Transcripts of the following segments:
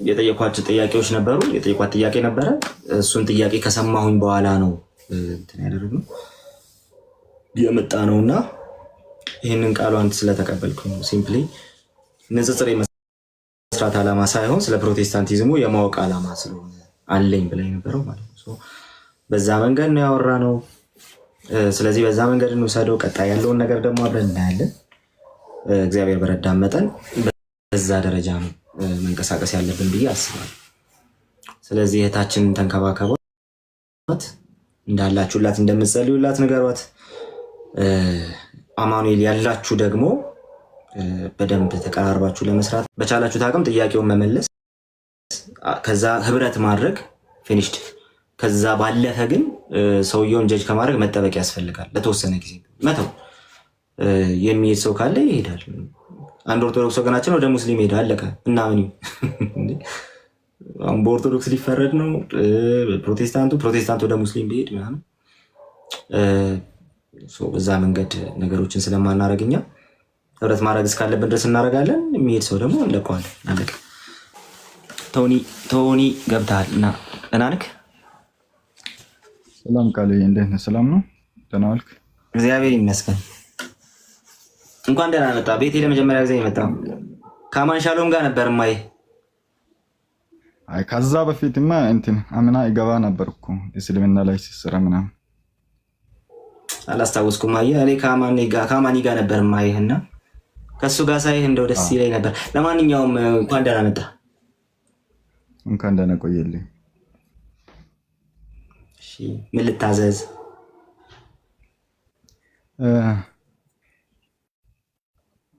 የጠየኳቸው ጥያቄዎች ነበሩ። የጠየኳት ጥያቄ ነበረ። እሱን ጥያቄ ከሰማሁኝ በኋላ ነው እንትን ያደረግነው የመጣ ነውና ይህንን ቃሏን ስለተቀበልኩኝ ሲምፕሊ ንጽጽር የመስራት ዓላማ ሳይሆን ስለ ፕሮቴስታንቲዝሙ የማወቅ ዓላማ ስለሆነ አለኝ ብላ የነበረው ማለት ነው። በዛ መንገድ ነው ያወራ ነው። ስለዚህ በዛ መንገድ እንውሰደው። ቀጣይ ያለውን ነገር ደግሞ አብረን እናያለን። እግዚአብሔር በረዳን መጠን በዛ ደረጃ ነው መንቀሳቀስ ያለብን ብዬ አስባለሁ። ስለዚህ እህታችንን ተንከባከቧት፣ እንዳላችሁላት እንደምትጸልዩላት ንገሯት። አማኑኤል ያላችሁ ደግሞ በደንብ ተቀራርባችሁ ለመስራት በቻላችሁት አቅም ጥያቄውን መመለስ፣ ከዛ ህብረት ማድረግ ፊኒሽድ። ከዛ ባለፈ ግን ሰውየውን ጀጅ ከማድረግ መጠበቅ ያስፈልጋል። ለተወሰነ ጊዜ መተው። የሚሄድ ሰው ካለ ይሄዳል። አንድ ኦርቶዶክስ ወገናችን ወደ ሙስሊም ሄዳ አለቀ እና ምን አሁን በኦርቶዶክስ ሊፈረድ ነው? ፕሮቴስታንቱ ወደ ሙስሊም ቢሄድ ምናምን በዛ መንገድ ነገሮችን ስለማናረግኛ ህብረት ማድረግ እስካለብን ድረስ እናደርጋለን። የሚሄድ ሰው ደግሞ እንለቀዋለን። አለቀ። ቶኒ ገብተሃል እና እናንክ ሰላም ቃል እንዴት ነህ? ሰላም ነው? ደህና ዋልክ? እግዚአብሔር ይመስገን። እንኳን ደህና መጣ። ቤቴ ለመጀመሪያ ጊዜ የመጣው ከአማን ሻሎም ጋር ነበር ማይ። አይ ከዛ በፊትማ እንትን አምና ይገባ ነበርኩ እስልምና ላይ ሲሰራ ምናምን አላስታውስኩም። አየህ እኔ ከአማኒ ጋር ነበር ማይህና ከሱ ጋር ሳይህ እንደው ደስ ይለኝ ነበር። ለማንኛውም እንኳን ደህና መጣ። እንኳን ደህና ቆየልኝ። እሺ ምን ልታዘዝ?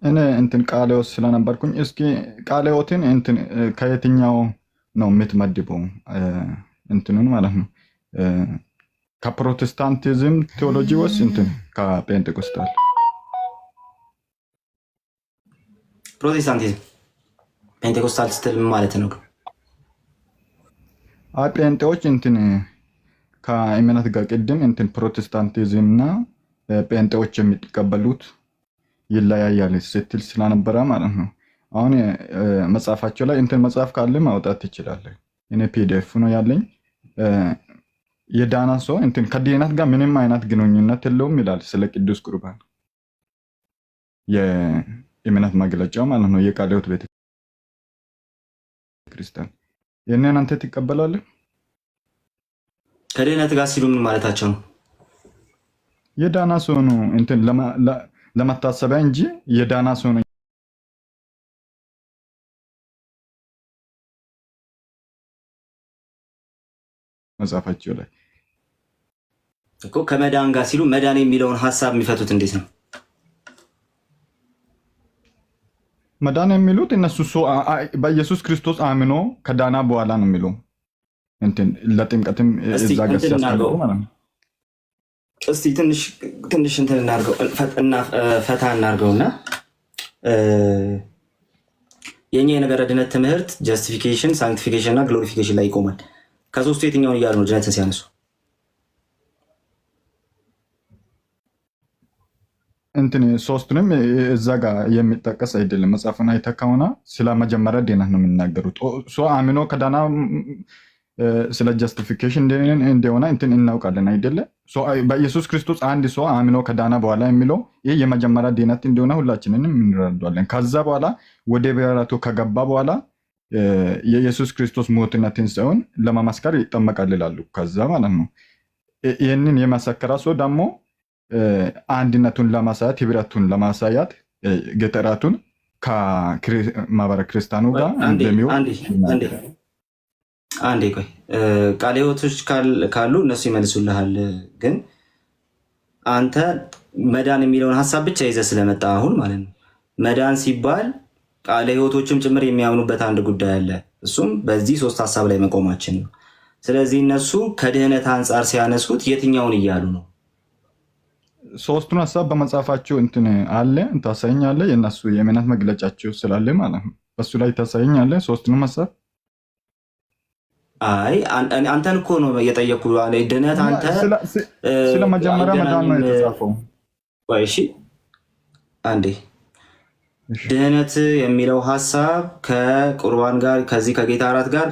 እኔ እንትን ቃሌዎት ስለነበርኩኝ እስኪ ቃሌዎትን እንትን ከየትኛው ነው የምትመድበው? እንትኑን ማለት ነው ከፕሮቴስታንቲዝም ቴዎሎጂ ወይስ እንትን ከጴንጤቆስታል? ፕሮቴስታንቲዝም። ጴንጤቆስታል ስትል ማለት ነው? አይ ጴንጤዎች እንትን ከእምነት ጋር ቅድም እንትን ፕሮቴስታንቲዝም እና ጴንጤዎች የሚቀበሉት ይለያያል ስትል ስለነበረ ማለት ነው። አሁን መጽሐፋቸው ላይ እንትን መጽሐፍ ካለ ማውጣት ትችላለህ። እኔ ፒዲኤፍ ነው ያለኝ። የዳና ሰው እንትን ከድህነት ጋር ምንም አይነት ግንኙነት የለውም ይላል ስለ ቅዱስ ቁርባን የእምነት መግለጫው ማለት ነው። የቃልዮት ቤተክርስቲያን የእኔን አንተ ትቀበላለህ? ከድህነት ጋር ሲሉ ምን ማለታቸው ነው? የዳና ሰው ነው እንትን ለመታሰቢያ እንጂ የዳና ሰው ነው መጽሐፋቸው ላይ እኮ ከመዳን ጋር ሲሉ መዳን የሚለውን ሐሳብ የሚፈቱት እንዴት ነው? መዳን የሚሉት እነሱ በኢየሱስ ክርስቶስ አምኖ ከዳና በኋላ ነው የሚለው እንትን ለጥምቀትም እዛ ጋር ሲያስተምሩ ማለት ነው። እስቲ ትንሽ እንትን እናድርገው ፈታ እናድርገውና የኛ የነገረ ድነት ትምህርት ጀስቲፊኬሽን፣ ሳንክቲፊኬሽን እና ግሎሪፊኬሽን ላይ ይቆማል። ከሶስቱ የትኛውን እያሉ ነው ድነትን ሲያነሱ? እንትን ሶስቱንም እዛ ጋር የሚጠቀስ አይደለም። መጽሐፉን አይተህ ከሆነ ስለ መጀመሪያ ድነት ነው የሚናገሩት። ሶ አምኖ ከዳና ስለ ጀስቲፊኬሽን እንደሆነ እንትን እናውቃለን አይደለ? በኢየሱስ ክርስቶስ አንድ ሰው አምኖ ከዳና በኋላ የሚለው ይህ የመጀመሪያ ድነት እንደሆነ ሁላችንንም እንረዳለን። ከዛ በኋላ ወደ ብሔራቱ ከገባ በኋላ የኢየሱስ ክርስቶስ ሞትና ትንሣኤውን ለመመስከር ይጠመቃል ይላሉ። ከዛ ማለት ነው ይህንን የመሰከረ ሰው ደግሞ አንድነቱን ለማሳያት ህብረቱን ለማሳያት ገጠራቱን ከማህበረ ክርስቲያኑ ጋር እንደሚሆን አንዴ ቆይ፣ ቃለ ሕይወቶች ካሉ እነሱ ይመልሱልሃል። ግን አንተ መዳን የሚለውን ሀሳብ ብቻ ይዘህ ስለመጣ አሁን ማለት ነው መዳን ሲባል ቃለ ሕይወቶችም ጭምር የሚያምኑበት አንድ ጉዳይ አለ። እሱም በዚህ ሶስት ሀሳብ ላይ መቆማችን ነው። ስለዚህ እነሱ ከድህነት አንጻር ሲያነሱት የትኛውን እያሉ ነው? ሶስቱን ሀሳብ በመጽሐፋቸው እንትን አለ ታሳይኛለህ። የእነሱ የእምነት መግለጫቸው ስላለ ማለት ነው በሱ ላይ ታሳይኛለህ ሶስቱንም ሀሳብ። አይ አንተን እኮ ነው የጠየኩ። ድህነት አንተ ስለ መጀመሪያ መዳን ነው የተጻፈው። ወይ እሺ አንዴ ድህነት የሚለው ሀሳብ ከቁርባን ጋር ከዚህ ከጌታ እራት ጋር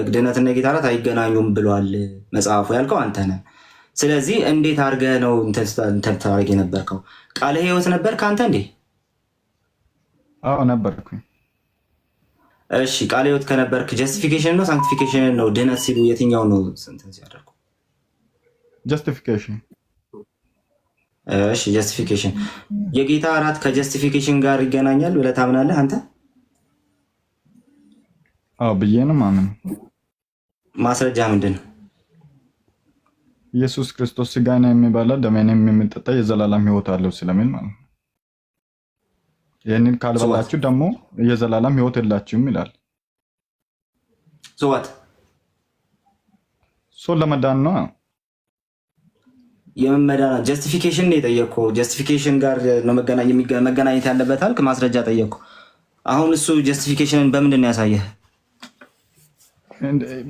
ድህነትና የጌታ እራት አይገናኙም ብሏል መጽሐፉ ያልከው አንተ ነህ። ስለዚህ እንዴት አድርገህ ነው እንትን ታደርግ የነበርከው? ቃለ ሕይወት ነበር ከአንተ እንዴ? አዎ ነበርኩኝ። እሺ ቃለ ሕይወት ከነበርክ ጀስቲፊኬሽን ነው ሳንክቲፊኬሽን ነው? ድህነት ሲሉ የትኛው ነው እንትን ሲያደርጉ? ጀስቲፊኬሽን። እሺ ጀስቲፊኬሽን። የጌታ እራት ከጀስቲፊኬሽን ጋር ይገናኛል ብለህ ታምናለህ አንተ? አዎ ብዬ ነው ማምን። ማስረጃ ምንድን ነው? ኢየሱስ ክርስቶስ ስጋዬን የሚበላ ደሜንም የሚጠጣ የዘላለም ሕይወት አለው ስለሚል ማለት ነው። ይህንን ካልበላችሁ ደግሞ የዘላለም ሕይወት የላችሁም ይላል። ሶዋት ለመዳን ነው። የመዳን ጀስቲፊኬሽን ነው የጠየቅኩህ። ጀስቲፊኬሽን ጋር ነው መገናኘት ያለበት አልክ። ማስረጃ ጠየቅኩህ። አሁን እሱ ጀስቲፊኬሽንን በምንድን ነው ያሳየህ?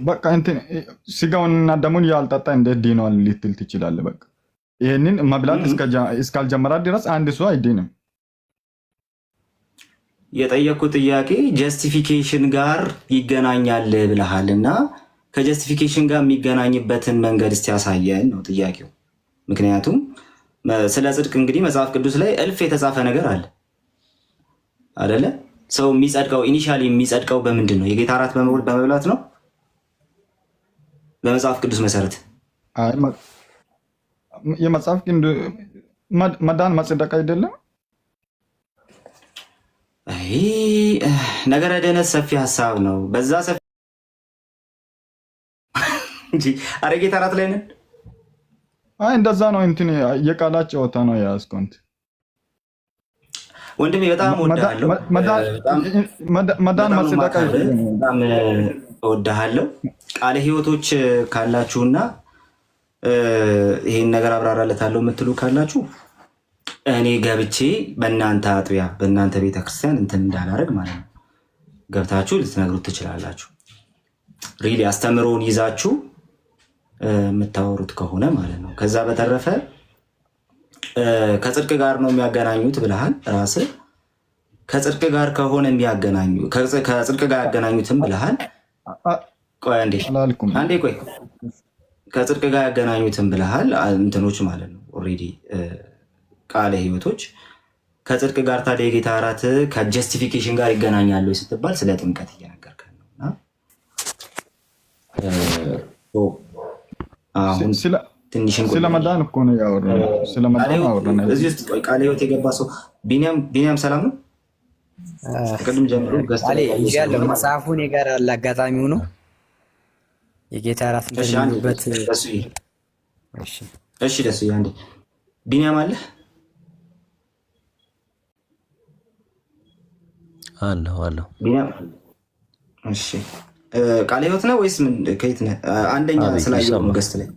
በቃ እንትን ስጋውንና ደሙን ያልጠጣ እንዴት ድኗል ልትል ትችላለህ? በቃ ይህንን መብላት እስካልጀመራ ድረስ አንድ ሰው አይድንም። የጠየቅኩት ጥያቄ ጀስቲፊኬሽን ጋር ይገናኛል ብለሃል እና ከጀስቲፊኬሽን ጋር የሚገናኝበትን መንገድ እስቲ ያሳየን ነው ጥያቄው። ምክንያቱም ስለ ጽድቅ እንግዲህ መጽሐፍ ቅዱስ ላይ እልፍ የተጻፈ ነገር አለ አደለ? ሰው የሚጸድቀው ኢኒሻሊ የሚጸድቀው በምንድን ነው? የጌታ እራት በመብላት ነው በመጽሐፍ ቅዱስ መሰረት። የመጽሐፍ መዳን መጽደቅ አይደለም። ነገረ ድህነት ሰፊ ሀሳብ ነው። በዛ ሰፊ እንጂ አረ ጌታ እራት ላይ ነን። እንደዛ ነው። እንትን የቃላት ጨዋታ ነው የያዝኩት ወንድሜ። በጣም እወድሃለሁ። መዳን መጽደቅ በጣም እወድሃለሁ። ቃለ ሕይወቶች ካላችሁና ይሄን ነገር አብራራለታለሁ የምትሉ ካላችሁ እኔ ገብቼ በእናንተ አጥቢያ በእናንተ ቤተክርስቲያን እንትን እንዳላረግ ማለት ነው ገብታችሁ ልትነግሩት ትችላላችሁ። ሪሊ አስተምሮውን ይዛችሁ የምታወሩት ከሆነ ማለት ነው። ከዛ በተረፈ ከጽድቅ ጋር ነው የሚያገናኙት ብለሃል ራስህ። ከጽድቅ ጋር ከሆነ የሚያገናኙ ከጽድቅ ጋር ያገናኙትም ብለሃል። ቆይ አንዴ ቆይ። ከጽድቅ ጋር ያገናኙትም ብለሃል እንትኖች ማለት ነው ኦልሬዲ ቃለ ሕይወቶች ከጽድቅ ጋር ታዲያ የጌታ እራት ከጀስቲፊኬሽን ጋር ይገናኛሉ ስትባል ስለ ጥምቀት እየነገርከን ነው። እና አሁን ስለመዳን እኮ ነው ያወራነው። ስለመዳን አወራነው። እዚህ ውስጥ ቃለ ሕይወት የገባ ሰው ቢኒያም ሰላም ነው። ቅድም ጀምሮ ያለው መጽሐፉን የጋር አለ አጋጣሚው ነው የጌታ እራት እንደሚሉበት። እሺ ደስ አንዴ ቢኒያም አለ አለው ቢኒያም። እሺ ቃለ ሕይወት ነው ወይስ ከየት ነህ? አንደኛ ስላየው ነው ገስት ላይ።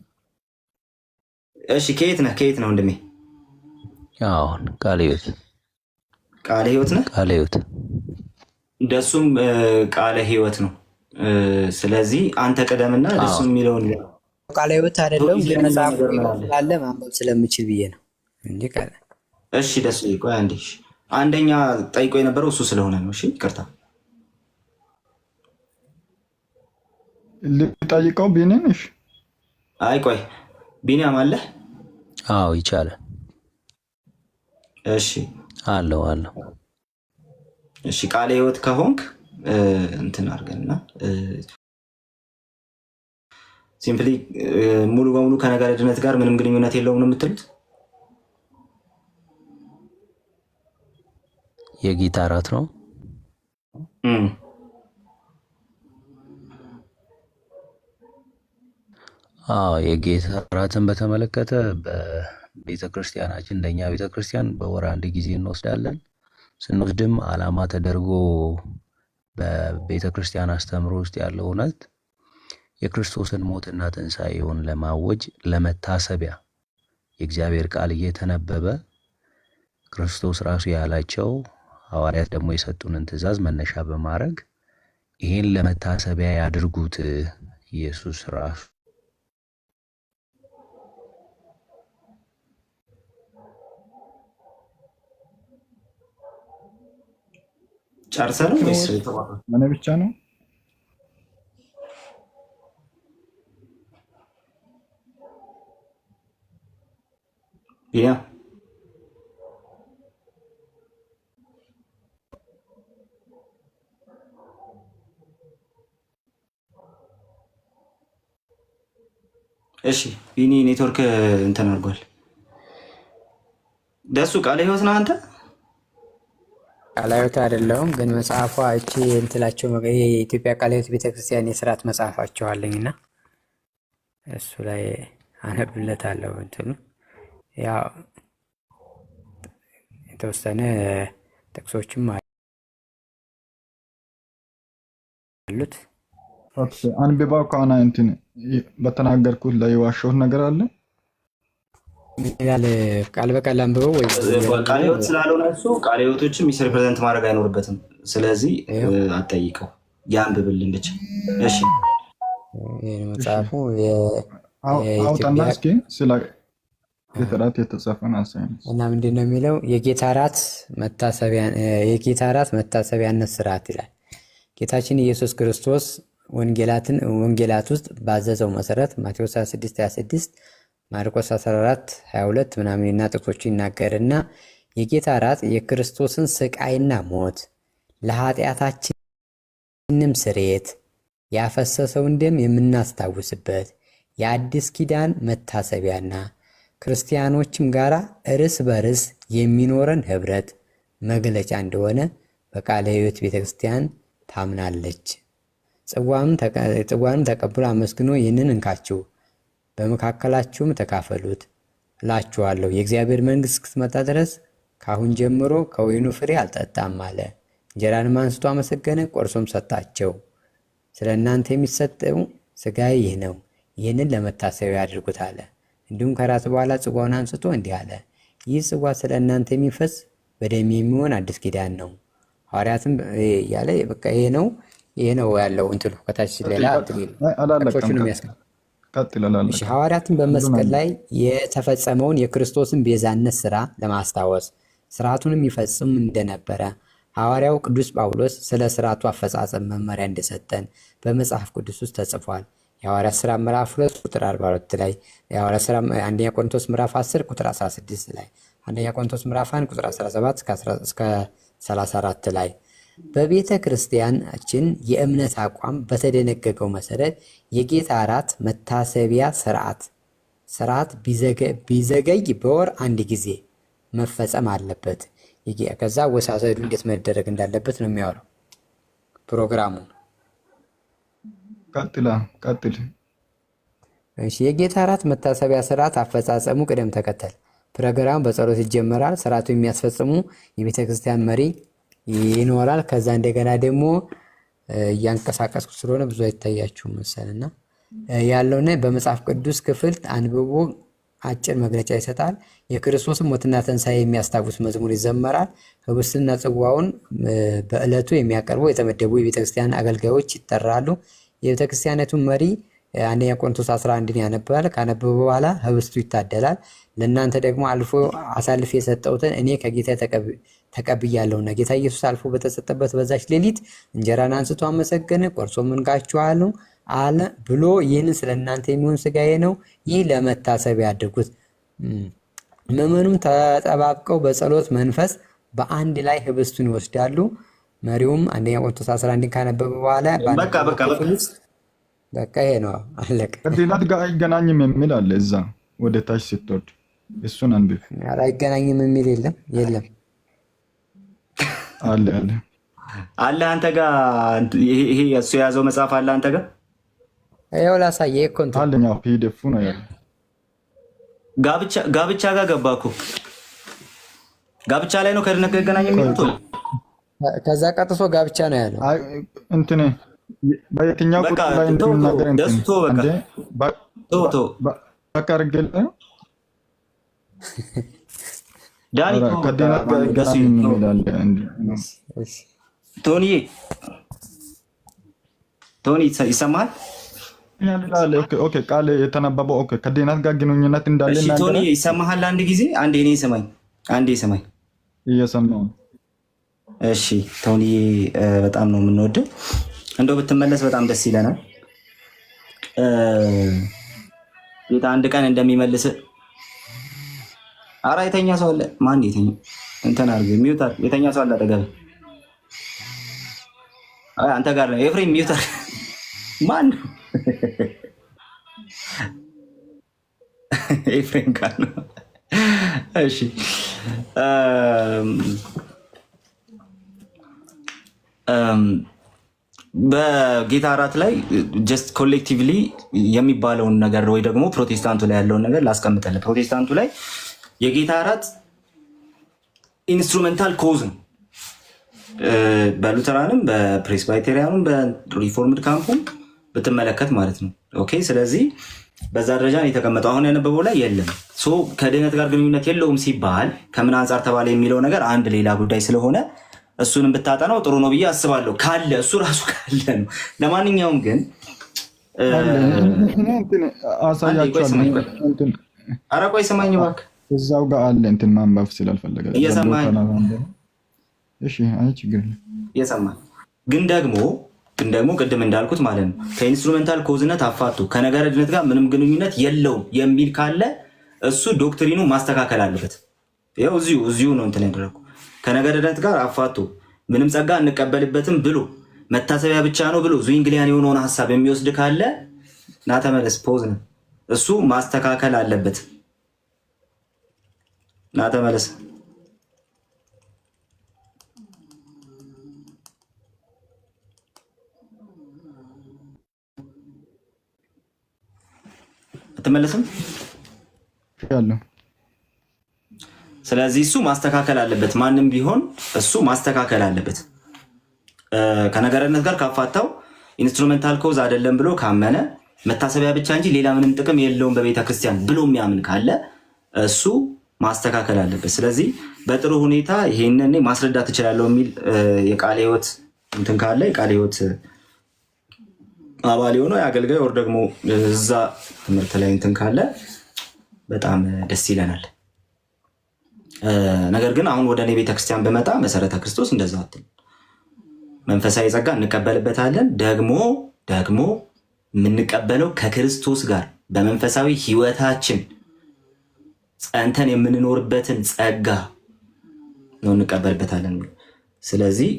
እሺ ከየት ነህ ወንድሜ? አሁን ቃለ ሕይወት ነህ? ቃለ ሕይወት እንደሱም ቃለ ሕይወት ነው። ስለዚህ አንተ ቀደምና ደሱ የሚለውን ቃለ ሕይወት አይደለም ግን መጽሐፍ ካለ ማንበብ ስለምችል ብዬ ነው እንዴ ቃለ። እሺ ደሱ ቆይ አንዴ። አንደኛ ጠይቆ የነበረው እሱ ስለሆነ ነው። እሺ ይቅርታ። ልጠይቀው ቢኒያም። እሺ አይ ቆይ ቢኒያም አለ? አዎ ይቻላል። እሺ አለው። እሺ ቃለ ሕይወት ከሆንክ እንትን አድርገንና ሲምፕሊ ሙሉ በሙሉ ከነገረ ድነት ጋር ምንም ግንኙነት የለውም ነው የምትሉት? የጌታ እራት ነው። የጌታ እራትን በተመለከተ በቤተክርስቲያናችን እንደኛ ቤተክርስቲያን በወር አንድ ጊዜ እንወስዳለን። ስንወስድም ዓላማ ተደርጎ በቤተክርስቲያን አስተምሮ ውስጥ ያለው እውነት የክርስቶስን ሞትና ትንሣኤውን ለማወጅ ለመታሰቢያ የእግዚአብሔር ቃል እየተነበበ ክርስቶስ ራሱ ያላቸው ሐዋርያት ደግሞ የሰጡንን ትእዛዝ መነሻ በማድረግ ይህን ለመታሰቢያ ያድርጉት ኢየሱስ ራሱ ጨርሰህ ነው ወይስ እኔ ብቻ ነው? ያ እሺ ቢኒ ኔትወርክ እንትን አድርጓል። ደሱ ቃለ ሕይወት ነው አንተ? ቃለ ሕይወት አይደለሁም፣ ግን መጽሐፏ እቺ እንትላቸው የኢትዮጵያ ቃለ ሕይወት ቤተክርስቲያን የስርዓት መጽሐፋቸው አለኝና እሱ ላይ አነብለታለሁ። እንትኑ ያው የተወሰነ ጥቅሶችም አሉት። ኦኬ አንብባው ከሆነ እንትን በተናገርኩት ላይ የዋሸሁት ነገር አለ? ምን ይላል? ቃል በቃል አንብበው ወይ ቃለ ሕይወት ስላልሆነ እሱ ቃለ ሕይወቶችን ሚስ ሪፕሬዘንት ማድረግ አይኖርበትም። ስለዚህ አትጠይቀው፣ ያንብብልን ብቻ። እሺ ይሄ መጽሐፉ አውጣና እስኪ ስለ ጌታ እራት የተጻፈን አሳይን እና ምንድን ነው የሚለው? የጌታ እራት መታሰቢያነት ስርዓት ይላል። ጌታችን ኢየሱስ ክርስቶስ ወንጌላት ውስጥ ባዘዘው መሰረት ማቴዎስ 26:26 ማርቆስ 14:22 ምናምንና ጥቅሶቹ ይናገርና የጌታ እራት የክርስቶስን ስቃይና ሞት ለኃጢአታችንም ስርየት ያፈሰሰውን ደም የምናስታውስበት የአዲስ ኪዳን መታሰቢያና ክርስቲያኖችም ጋር እርስ በርስ የሚኖረን ህብረት መግለጫ እንደሆነ በቃለ ሕይወት ቤተክርስቲያን ታምናለች። ጽዋንም ተቀብሎ አመስግኖ ይህንን እንካችሁ በመካከላችሁም ተካፈሉት እላችኋለሁ፣ የእግዚአብሔር መንግሥት እስክትመጣ ድረስ ካሁን ጀምሮ ከወይኑ ፍሬ አልጠጣም አለ። እንጀራንም አንስቶ አመሰገነ፣ ቆርሶም ሰጣቸው። ስለ እናንተ የሚሰጠው ሥጋዬ ይህ ነው፣ ይህንን ለመታሰቢያ ያድርጉት አለ። እንዲሁም ከራት በኋላ ጽዋውን አንስቶ እንዲህ አለ፣ ይህ ጽዋ ስለ እናንተ የሚፈስ በደሜ የሚሆን አዲስ ኪዳን ነው። ሐዋርያትም ያለ በቃ ይሄ ነው ያለው እንትሉ ከታች ሌላ ሐዋርያትን በመስቀል ላይ የተፈጸመውን የክርስቶስን ቤዛነት ስራ ለማስታወስ ስርዓቱንም ይፈጽም እንደነበረ ሐዋርያው ቅዱስ ጳውሎስ ስለ ስርዓቱ አፈጻጸም መመሪያ እንደሰጠን በመጽሐፍ ቅዱስ ውስጥ ተጽፏል። የሐዋርያት ሥራ ምዕራፍ 2 ቁጥር 42 ላይ፣ የሐዋርያት ሥራ አንደኛ ቆሮንቶስ ምዕራፍ 10 ቁጥር 16 ላይ፣ አንደኛ ቆሮንቶስ ምዕራፍ 1 ቁጥር 17 እስከ 34 ላይ በቤተ ክርስቲያናችን የእምነት አቋም በተደነገገው መሰረት የጌታ እራት መታሰቢያ ስርዓት ቢዘገይ በወር አንድ ጊዜ መፈጸም አለበት። ከዛ ወሳሰዱ እንዴት መደረግ እንዳለበት ነው የሚያወራው ፕሮግራሙ። ቀጥል። እሺ የጌታ እራት መታሰቢያ ስርዓት አፈጻጸሙ ቅደም ተከተል ፕሮግራሙ በጸሎት ይጀመራል። ስርዓቱ የሚያስፈጽሙ የቤተ ክርስቲያን መሪ ይኖራል። ከዛ እንደገና ደግሞ እያንቀሳቀስኩ ስለሆነ ብዙ አይታያችሁም መሰልና ያለውና በመጽሐፍ ቅዱስ ክፍል አንብቦ አጭር መግለጫ ይሰጣል። የክርስቶስን ሞትና ትንሣኤ የሚያስታውስ መዝሙር ይዘመራል። ህብስትና ጽዋውን በዕለቱ የሚያቀርቡ የተመደቡ የቤተክርስቲያን አገልጋዮች ይጠራሉ። የቤተክርስቲያኒቱን መሪ አንደኛ ቆሮንቶስ 11ን ያነባል። ካነበበ በኋላ ህብስቱ ይታደላል። ለእናንተ ደግሞ አሳልፌ የሰጠሁትን እኔ ከጌታ ተቀብያለሁና ጌታ ኢየሱስ አልፎ በተሰጠበት በዛች ሌሊት እንጀራን አንስቶ አመሰገነ፣ ቆርሶም እንካችኋለሁ አለ ብሎ ይህንን ስለ እናንተ የሚሆን ሥጋዬ ነው፣ ይህ ለመታሰቢያ ያድርጉት። ምዕመኑም ተጠባብቀው በጸሎት መንፈስ በአንድ ላይ ህብስቱን ይወስዳሉ። መሪውም አንደኛ ቆሮንቶስ 11 ካነበበ በኋላ በቃ ይሄ ነው አለቀ። ከዲናት ጋር አይገናኝም የሚል አለ እዛ ወደ ታች ስትወርድ፣ እሱን አንብብ። አይገናኝም የሚል የለም አለ አንተ ጋር ይሄ እሱ የያዘው መጽሐፍ አለ አንተ ጋር ይኸው ላሳየህ እኮ እንትን አለኛው ፒዲኤፍ ነው ያለው። ጋብቻ ጋር ገባህ እኮ ጋብቻ ላይ ነው ከድነት ጋር ይገናኝ የሚሉት። ከዛ ቀጥሶ ጋብቻ ነው ያለው። እንትን በየትኛው ቁጥር ላይ እንደምናገር እንትን በቃ አድርጌልህ ነው ዳኒ ከዲናት ጋር ይገናኝ የሚላል ቶኒ ይሰማሃል? ኦኬ ቃል የተነበበው ኦኬ ከዲናት ጋር ግንኙነት እንዳለ እና ቶኒ ይሰማሃል? አንድ ጊዜ አንዴ እኔ ሰማኝ፣ አንዴ ሰማኝ። እየሰማሁ እሺ ቶኒ በጣም ነው የምንወደው። እንደው ብትመለስ በጣም ደስ ይለናል። ጌታ አንድ ቀን እንደሚመልስ። ኧረ የተኛ ሰው አለ። ማን የተኛ እንትን አድርገህ ሚውት አድርገህ። የተኛ ሰው አለ አጠገብህ። አይ አንተ ጋር ነው ኤፍሬም። ሚውት አድርገህ። ማን ነው? ኤፍሬም ጋር ነው። እሺ በጌታ እራት ላይ ጀስት ኮሌክቲቭሊ የሚባለውን ነገር ወይ ደግሞ ፕሮቴስታንቱ ላይ ያለውን ነገር ላስቀምጠልህ። ፕሮቴስታንቱ ላይ የጌታ እራት ኢንስትሩሜንታል ኮዝ ነው። በሉተራንም በፕሬስባይቴሪያኑም በሪፎርምድ ካምፑም ብትመለከት ማለት ነው። ኦኬ። ስለዚህ በዛ ደረጃ ነው የተቀመጠው። አሁን ያነበበው ላይ የለም። ከድህነት ጋር ግንኙነት የለውም ሲባል ከምን አንጻር ተባለ የሚለው ነገር አንድ ሌላ ጉዳይ ስለሆነ እሱንም ብታጠናው ጥሩ ነው ብዬ አስባለሁ። ካለ እሱ ራሱ ካለ ነው። ለማንኛውም ግን ኧረ ቆይ ስማኝ እባክህ። እዛው ጋር አለ እንትን ማንበብ ስላልፈለገ እየሰማኝ እሺ፣ አይ ችግር እየሰማኝ ግን ደግሞ ቅድም እንዳልኩት ማለት ነው ከኢንስትሩሜንታል ኮዝነት አፋቱ ከነገረ ድነት ጋር ምንም ግንኙነት የለውም የሚል ካለ እሱ ዶክትሪኑ ማስተካከል አለበት። ያው እዚሁ ነው እንትን ያደረኩ ከነገረ ድነት ጋር አፋቱ ምንም ጸጋ እንቀበልበትም ብሎ መታሰቢያ ብቻ ነው ብሎ ዙዊንግሊያን የሆነውን ሀሳብ የሚወስድ ካለ ና ተመለስ። ፖዝ ነው እሱ ማስተካከል አለበት። ና ተመለስ። አትመለስም ያለው። ስለዚህ እሱ ማስተካከል አለበት። ማንም ቢሆን እሱ ማስተካከል አለበት። ከነገረነት ጋር ካፋታው ኢንስትሩሜንታል ኮዝ አይደለም ብሎ ካመነ መታሰቢያ ብቻ እንጂ ሌላ ምንም ጥቅም የለውም በቤተ ክርስቲያን ብሎ የሚያምን ካለ እሱ ማስተካከል አለበት። ስለዚህ በጥሩ ሁኔታ ይሄንን ማስረዳት እችላለሁ የሚል የቃለ ሕይወት እንትን ካለ የቃለ ሕይወት አባል የሆነው የአገልጋይ ወር ደግሞ እዛ ትምህርት ላይ እንትን ካለ በጣም ደስ ይለናል። ነገር ግን አሁን ወደ እኔ ቤተክርስቲያን በመጣ መሰረተ ክርስቶስ እንደዛ አትል። መንፈሳዊ ጸጋ እንቀበልበታለን። ደግሞ የምንቀበለው ከክርስቶስ ጋር በመንፈሳዊ ህይወታችን ጸንተን የምንኖርበትን ጸጋ ነው እንቀበልበታለን። ስለዚህ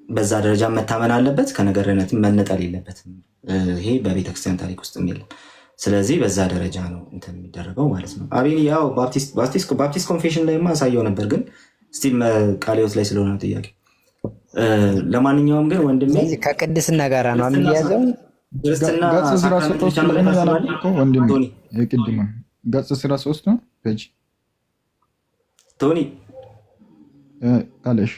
በዛ ደረጃ መታመን አለበት። ከነገርነትም መነጠል የለበትም። ይሄ በቤተክርስቲያን ታሪክ ውስጥ የለም። ስለዚህ በዛ ደረጃ ነው እንትን የሚደረገው ማለት ነው። አቤል ያው ባፕቲስት ኮንፌሽን ላይ ማሳየው ነበር፣ ግን ስቲል ቃለ ሕይወት ላይ ስለሆነ ጥያቄ። ለማንኛውም ግን ወንድሜ ከቅድስና ጋር ነው የሚያዘው። ክርስትና ገጽ 13 ነው ፔጅ ቶኒ አለሽ።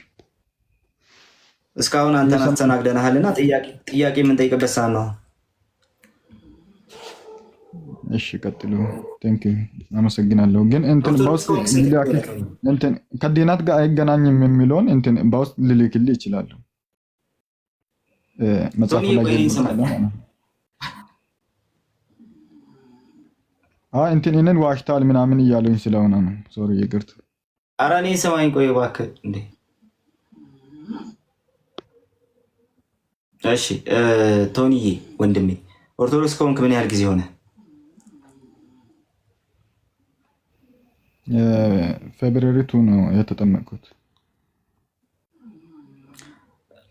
እስካሁን አንተን አስተናግደናልና ጥያቄ የምንጠይቅበት ሰዓት ነው። እሺ ቀጥሉ። ቴንክ ዩ አመሰግናለሁ። ግን እንትን በውስጥ እንትን ከድህነት ጋር አይገናኝም የሚለውን እንትን በውስጥ ልልክልህ ይችላል። መጽሐፉ ላይ እንትን እኔን ዋሽታል ምናምን እያሉኝ ስለሆነ ነው። ሶሪ ይቅርታ። ኧረ እኔ ሰማኝ። ቆይ እባክህ እንዴ። እሺ ቶኒዬ ወንድሜ ኦርቶዶክስ ከሆንክ ምን ያህል ጊዜ ሆነ? ፌብሩዋሪ 2 ነው የተጠመቅኩት።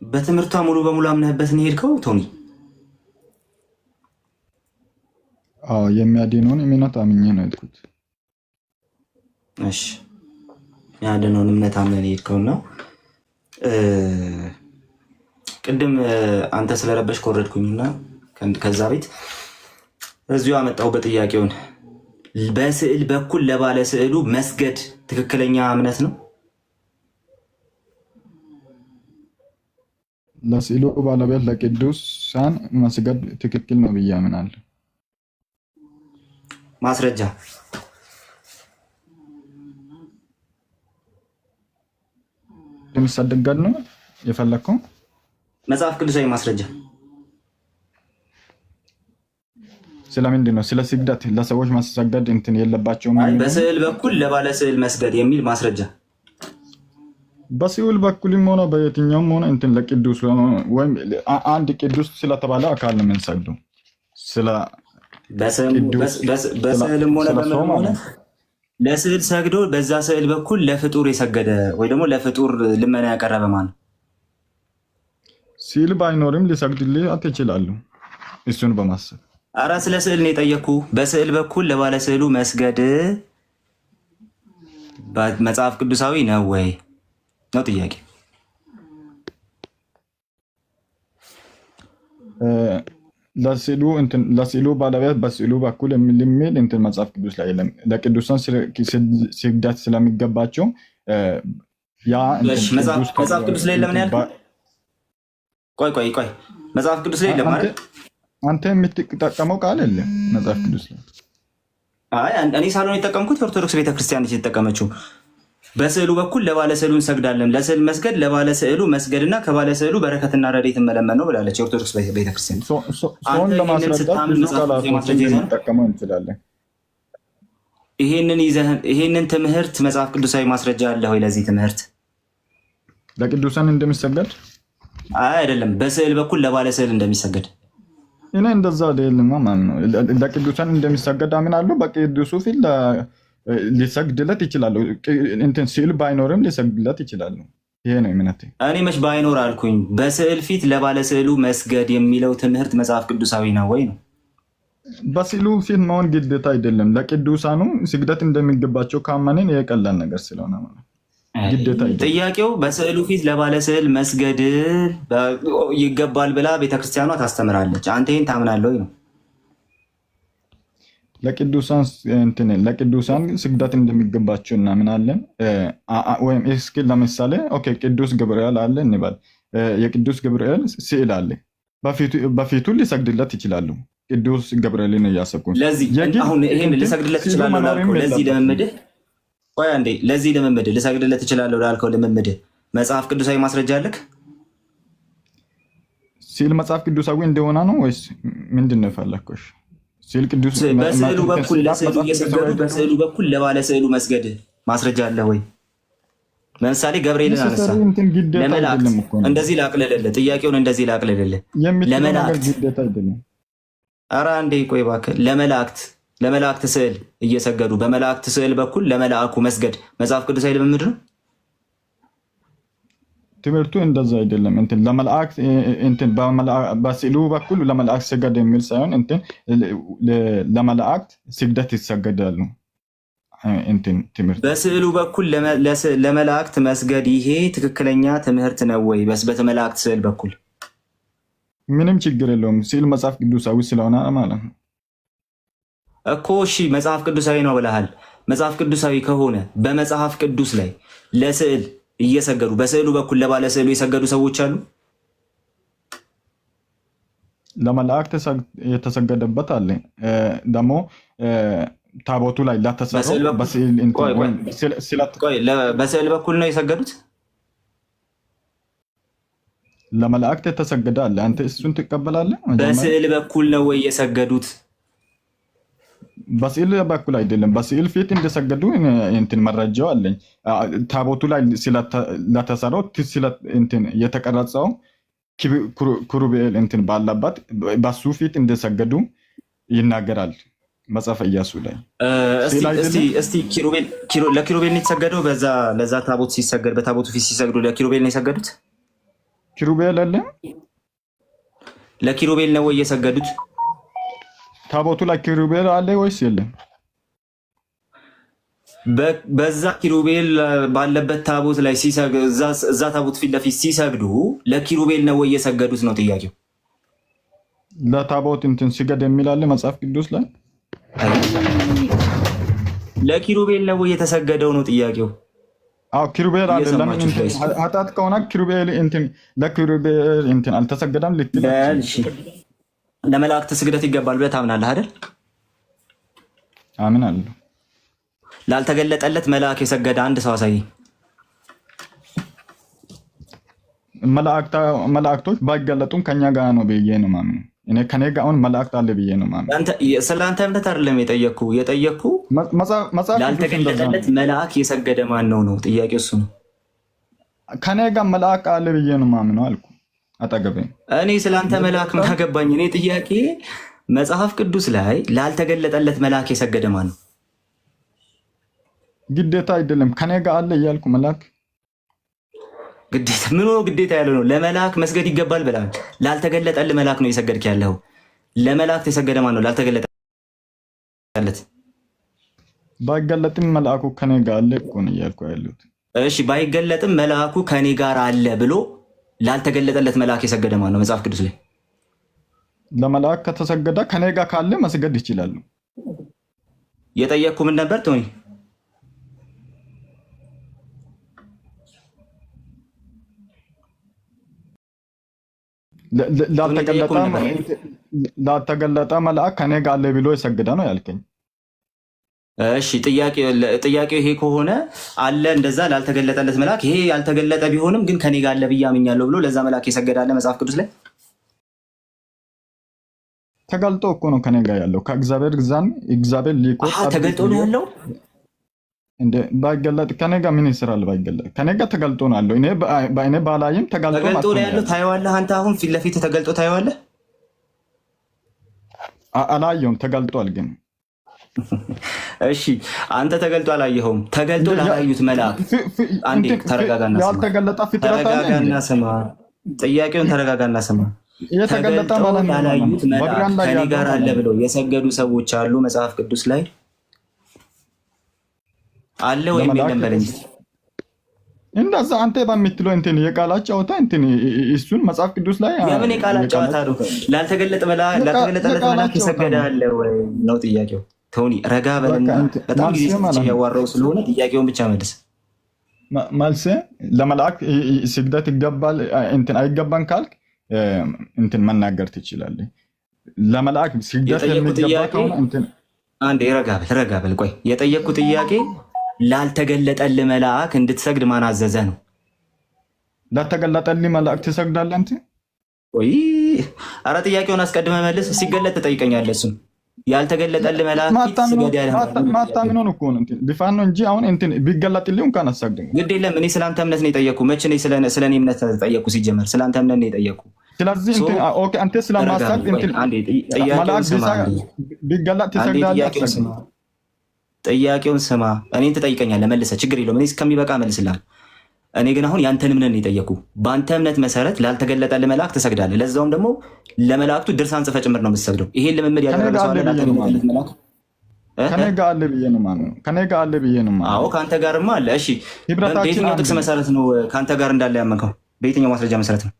በትምህርቷ ሙሉ በሙሉ አምነህበት ነው የሄድከው ቶኒ? አዎ የሚያድነውን እምነት አምኜ ነው የሄድኩት። እሺ የሚያድነውን እምነት አምነህ ነው የሄድከውና ቅድም አንተ ስለረበሽ ከወረድኩኝና ከዛ ቤት እዚሁ አመጣሁበት ጥያቄውን። በስዕል በኩል ለባለ ስዕሉ መስገድ ትክክለኛ እምነት ነው? ለስዕሉ ባለቤት ለቅዱሳን መስገድ ትክክል ነው ብዬ አምናለሁ። ማስረጃ ለምሳደጋል ነው የፈለከው? መጽሐፍ ቅዱሳዊ ማስረጃ ስለምንድን ነው? ስለ ስግደት ለሰዎች ማስሰገድ እንትን የለባቸውም። በስዕል በኩል ለባለ ስዕል መስገድ የሚል ማስረጃ በሲኦል በኩልም ሆነ በየትኛውም ሆነ እንትን ለቅዱስ ወይም አንድ ቅዱስ ስለተባለ አካል ነው የምንሰግደው። ስለ በስዕልም ሆነ በምንም ሆነ ለስዕል ሰግዶ በዛ ስዕል በኩል ለፍጡር የሰገደ ወይ ደግሞ ለፍጡር ልመና ያቀረበ ማን ነው? ስዕል ባይኖርም ሊሰግድልህ ይችላሉ እሱን በማሰብ። አራ ስለ ስዕል ነው የጠየኩ። በስዕል በኩል ለባለ ስዕሉ መስገድ መጽሐፍ ቅዱሳዊ ነው ወይ ነው ጥያቄ። ለስዕሉ ባለቤት በስዕሉ በኩል የሚል እንትን መጽሐፍ ቅዱስ ላይ የለም። ለቅዱሳን ስግደት ስለሚገባቸው ያ መጽሐፍ ቅዱስ ላይ ለምን ያልከው? ቆይ መጽሐፍ ቅዱስ ላይ የለም ማለት አንተ የምትጠቀመው ቃል የለም መጽሐፍ ቅዱስ ላይ። አይ እኔ ሳልሆን የጠቀምኩት የኦርቶዶክስ ቤተክርስቲያን የተጠቀመችው በስዕሉ በኩል ለባለ ስዕሉ እንሰግዳለን። ለስዕል መስገድ ለባለ ስዕሉ መስገድና ከባለ ስዕሉ በረከትና ረድኤት መለመን ነው ብላለች የኦርቶዶክስ ቤተክርስቲያን። ሰውን ለማስረዳት ብዙ ቃላቶችን ልንጠቀመው እንችላለን። ይሄንን ትምህርት መጽሐፍ ቅዱሳዊ ማስረጃ አለ ወይ ለዚህ ትምህርት? ለቅዱሳን እንደሚሰገድ አይደለም፣ በስዕል በኩል ለባለ ስዕል እንደሚሰገድ። እኔ እንደዛ አይደለም ማለት ነው። ለቅዱሳን እንደሚሰገድ አምናለሁ። በቅዱሱ ፊት ሊሰግድለት ይችላሉ። እንትን ስዕል ባይኖርም ሊሰግድለት ይችላሉ። ይሄ ነው እምነቴ። እኔ መች ባይኖር አልኩኝ። በስዕል ፊት ለባለ ስዕሉ መስገድ የሚለው ትምህርት መጽሐፍ ቅዱሳዊ ነው ወይ ነው? በስዕሉ ፊት መሆን ግዴታ አይደለም። ለቅዱሳኑ ስግደት እንደሚገባቸው ካመንን የቀላል ነገር ስለሆነ ማለት ግዴታ አይደለም። ጥያቄው በስዕሉ ፊት ለባለ ስዕል መስገድ ይገባል ብላ ቤተክርስቲያኗ ታስተምራለች። አንተ ይሄን ታምናለህ ወይ ነው? ለቅዱሳን ስግደት እንደሚገባቸው እናምናለን። ወይም እስኪ ለምሳሌ ኦኬ ቅዱስ ገብርኤል አለ እንበል። የቅዱስ ገብርኤል ስዕል አለ። በፊቱ ሊሰግድለት ይችላሉ። ቅዱስ ገብርኤልን እያሰብኩ ለዚህ አሁን ይሄን ልሰግድለት ይችላል ላልከው ለዚህ ልምምድህ ቆይ አንዴ፣ ለዚህ ልምምድህ ልሰግድለት ይችላል ላልከው ልምምድህ መጽሐፍ ቅዱሳዊ ማስረጃ አለክ? ስዕል መጽሐፍ ቅዱሳዊ እንደሆነ ነው ወይስ ምንድን ነው የፈለግከው? ስዕል ቅዱስ በስዕሉ በኩል ለስዕሉ እየሰገዱ በስዕሉ በኩል ለባለ ስዕሉ መስገድ ማስረጃ አለ ወይ? ለምሳሌ ገብርኤልን አነሳ። ለመላእክት እንደዚህ ላቅልልልህ፣ ጥያቄውን እንደዚህ ላቅልልልህ። ለመላእክት ኧረ አንዴ ቆይ እባክህ። ለመላእክት ስዕል እየሰገዱ በመላእክት ስዕል በኩል ለመላእኩ መስገድ መጽሐፍ ቅዱሳዊ ልምምድ ነው? ትምህርቱ እንደዛ አይደለም። በስዕሉ በኩል ለመላእክት ስገድ የሚል ሳይሆን ለመላእክት ስግደት ይሰገዳሉ። ትምህርት በስዕሉ በኩል ለመላእክት መስገድ ይሄ ትክክለኛ ትምህርት ነው ወይ? በመላእክት ስዕል በኩል ምንም ችግር የለውም። ስዕል መጽሐፍ ቅዱሳዊ ስለሆነ ማለት ነው እኮ። እሺ መጽሐፍ ቅዱሳዊ ነው ብለሃል። መጽሐፍ ቅዱሳዊ ከሆነ በመጽሐፍ ቅዱስ ላይ ለስዕል እየሰገዱ በስዕሉ በኩል ለባለ ስዕሉ የሰገዱ ሰዎች አሉ። ለመላእክት የተሰገደበት አለ። ደግሞ ታቦቱ ላይ ለተሰራው በስዕል በኩል ነው የሰገዱት። ለመላእክት የተሰገደ አለ። አንተ እሱን ትቀበላለህ? በስዕል በኩል ነው ወይ የሰገዱት? በስዕል በኩል አይደለም። በስዕል ፊት እንደሰገዱ መረጃው አለኝ። ታቦቱ ላይ ለተሰራው የተቀረጸው ኪሩቤል ባለበት በሱ ፊት እንደሰገዱ ይናገራል መጽሐፈ ኢያሱ ላይ። እስቲ ለኪሩቤል ነው የተሰገደው? ለዛ ታቦት ሲሰገድ በታቦቱ ፊት ሲሰግዱ ለኪሩቤል ነው የሰገዱት? ኪሩቤል አለ። ለኪሩቤል ነው ወይ የሰገዱት? ታቦቱ ላይ ኪሩቤል አለ ወይስ የለም? በዛ ኪሩቤል ባለበት ታቦት ላይ እዛ ታቦት ፊት ለፊት ሲሰግዱ ለኪሩቤል ነው ወይ የሰገዱት ነው ጥያቄው። ለታቦት ሲገድ የሚል አለ መጽሐፍ ቅዱስ ላይ። ለኪሩቤል ነው ወይ የተሰገደው ነው ጥያቄው። አዎ ኪሩቤል አለ። ለምን ኃጢአት ከሆነ ኪሩቤል ለኪሩቤል አልተሰገደም ልትል። ለመላእክት ስግደት ይገባል ብለህ ታምናለህ አይደል? አምናለሁ። ላልተገለጠለት መልአክ የሰገደ አንድ ሰው አሳይ። መላእክቶች ባይገለጡም ከኛ ጋር ነው ብዬ ነው ማምነው። እኔ ከኔ ጋር አሁን መላእክት አለ ብዬ ነው ማምነው። ስለአንተ እምነት አይደለም የጠየኩ ላልተገለጠለት መልአክ የሰገደ ማን ነው ነው ጥያቄው። እሱ ነው ከኔ ጋር መልአክ አለ ብዬ ነው የማምነው አልኩ። አጠገቤ እኔ ስለአንተ መልአክ ምን አገባኝ? እኔ ጥያቄ መጽሐፍ ቅዱስ ላይ ላልተገለጠለት መልአክ የሰገደ ማን ነው? ግዴታ አይደለም ከኔ ጋር አለ እያልኩ መልአክ ግዴታ ምን ነው? ግዴታ ያለው ነው ለመልአክ መስገድ ይገባል ብለሃል። ላልተገለጠልህ መልአክ ነው የሰገድክ ያለው። ለመልአክ የሰገደ ማን ነው? ላልተገለጠለት ባይገለጥም መልአኩ ከኔ ጋር አለ እኮ ነው እያልኩ ያለሁት። እሺ ባይገለጥም መልአኩ ከኔ ጋር አለ ብሎ ላልተገለጠለት መልአክ የሰገደ ማን ነው መጽሐፍ ቅዱስ ላይ? ለመልአክ ከተሰገደ ከኔ ጋር ካለ መስገድ ይችላሉ። የጠየቅኩ ምን ነበር ቶኒ? ላልተገለጠ መልአክ ከኔ ጋር አለ ብሎ የሰገደ ነው ያልከኝ። እሺ ጥያቄው ይሄ ከሆነ አለ እንደዛ ላልተገለጠለት መልአክ ይሄ ያልተገለጠ ቢሆንም ግን ከኔ ጋር አለ ብዬ አምኛለሁ ብሎ ለዛ መልአክ የሰገደ አለ መጽሐፍ ቅዱስ ላይ? ተገልጦ እኮ ነው ከኔ ጋር ያለው። ከእግዚአብሔር ግዛን እግዚአብሔር ሊቆ ተገልጦ ነው ያለው እንደ ባይገለጥ ከኔ ጋር ምን ይሰራል? ባይገለጥ ከኔ ጋር ተገልጦ ነው ያለው። እኔ በአይኔ ባላይም ተገልጦ ነው ያለው። ታየዋለህ አንተ አሁን ፊት ለፊት ተገልጦ ታየዋለህ? አላየውም። ተገልጧል ግን እሺ አንተ ተገልጦ አላየኸውም። ተገልጦ ላላዩት መልአክ አንዴ ተረጋጋና ስማ። ያልተገለጠ ፍጥረት አለ። ተረጋጋና ስማ። ጥያቄውን ተረጋጋና ስማ። የተገለጠ ማለት ነው ላላዩት መልአክ ከኔ ጋር አለ ብለው የሰገዱ ሰዎች አሉ መጽሐፍ ቅዱስ ላይ? አለ ወይም የለም በለኝ። እንደዛ አንተ በምትለው እንትን የቃላት ጨዋታ እንትን እሱን መጽሐፍ ቅዱስ ላይ የምን የቃላት ጨዋታ ነው? ላልተገለጠለት መልአክ የሰገደ አለ ወይ ነው ጥያቄው። ቶኒ ረጋ በልና በጣም ጊዜ ያዋራው ስለሆነ ጥያቄውን ብቻ መልስ። መልስ ለመልአክ ስግደት ይገባል እንትን አይገባም ካልክ እንትን መናገር ትችላለህ። ለመልአክ ስግደት የሚገባ ከሆነ እንትን አንዴ ረጋ በል ቆይ። የጠየቅኩት ጥያቄ ላልተገለጠልህ መልአክ እንድትሰግድ ማን አዘዘ ነው? ላልተገለጠልህ መልአክ ትሰግዳለህ አንተ? ወይ ኧረ ጥያቄውን አስቀድመህ መልስ። ሲገለጥ ትጠይቀኛለህ። እሱን ያልተገለጠልህ መልአክ ስገድ ያለህ ማታምነውን እኮ ነው እንትን ቢፋን ነው እንጂ አሁን እንትን ቢገለጥልህ እንኳን አትሰግድም። ግድ የለም። እኔ ስለአንተ እምነት ነው የጠየቅኩህ። መቼ ነው ስለ እኔ እምነት ጠየቅኩህ? ሲጀመር ስለአንተ እምነት ነው የጠየቅኩህ። ስለዚህ እንትን ኦኬ አንተ ስለማሰግድ እንትን መልአክ ቢገለጥ ትሰግዳለህ? ጥያቄውን ስማ። እኔን ትጠይቀኛለህ መልሰህ፣ ችግር የለውም። እኔ እስከሚበቃ መልስልሃል። እኔ ግን አሁን ያንተን እምነት ነው የጠየቅኩህ። በአንተ እምነት መሰረት ላልተገለጠልህ መልአክ ትሰግዳለህ። ለዛውም ደግሞ ለመላእክቱ ድርሳን ጽፈህ ጭምር ነው የምትሰግደው። ይሄን ልምምድ ያደረገ ሰው አለ? ላልተገለጠለት መልአክ ከኔ ጋር አለ ብዬ ነው የማምነው። ከኔ ጋር አለ ብዬ ነው የማምነው። አዎ ከአንተ ጋርማ አለ። እሺ በየትኛው ጥቅስ መሰረት ነው ከአንተ ጋር እንዳለ ያመንከው? በየትኛው ማስረጃ መሰረት ነው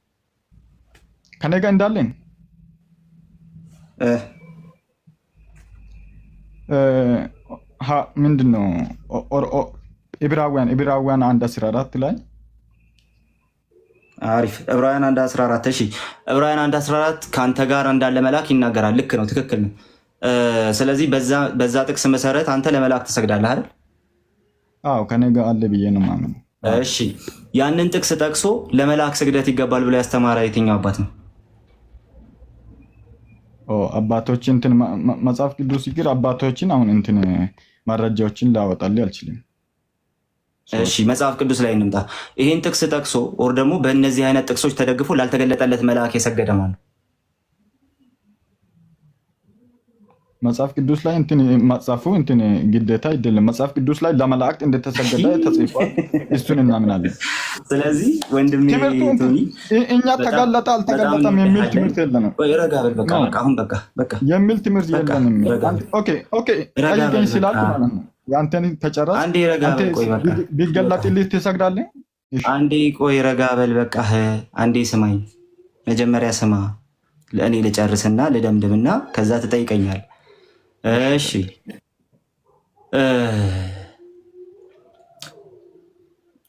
ከኔ ጋር እንዳለን? ምንድን ነው ዕብራውያን 1:14 ላይ አሪፍ። ዕብራውያን 1:14 እሺ። ዕብራውያን 1:14 ከአንተ ጋር እንዳለ መልአክ ይናገራል። ልክ ነው፣ ትክክል ነው። ስለዚህ በዛ ጥቅስ መሰረት አንተ ለመልአክ ትሰግዳለህ አይደል? አዎ ከኔ ጋር አለ ብዬ ነው የማምነው። እሺ ያንን ጥቅስ ጠቅሶ ለመልአክ ስግደት ይገባል ብሎ ያስተማረ የትኛው አባት ነው? አባቶች እንትን መጽሐፍ ቅዱስ ይግር አባቶችን አሁን እንትን መረጃዎችን ላወጣልህ አልችልም። እሺ መጽሐፍ ቅዱስ ላይ እንምጣ። ይሄን ጥቅስ ጠቅሶ ኦር ደግሞ በእነዚህ አይነት ጥቅሶች ተደግፎ ላልተገለጠለት መልአክ የሰገደ ማን ነው? መጽሐፍ ቅዱስ ላይ እንትን መጽሐፉ እንትን ግዴታ አይደለም። መጽሐፍ ቅዱስ ላይ ለመላእክት እንደተሰገደ ተጽፏል። እሱን እናምናለን። ስለዚህ ወንድሜ ቶኒ እኛ ተገለጠ አልተገለጠም የሚል ትምህርት የለንም። ረጋ በል በቃ አሁን በቃ የሚል ትምህርት የለንም። ኦኬ ጠይቀኝ ስላልክ ማለት ነው። የአንተን ተጨረስ። አንዴ ረጋ በል ቆይ በቃ ቢገለጥልህ ትሰግዳለህ? አንዴ ቆይ ረጋ በል በቃ አንዴ ስማኝ። መጀመሪያ ስማ፣ ለእኔ ልጨርስና ልደምድምና ከዛ ትጠይቀኛል። እሺ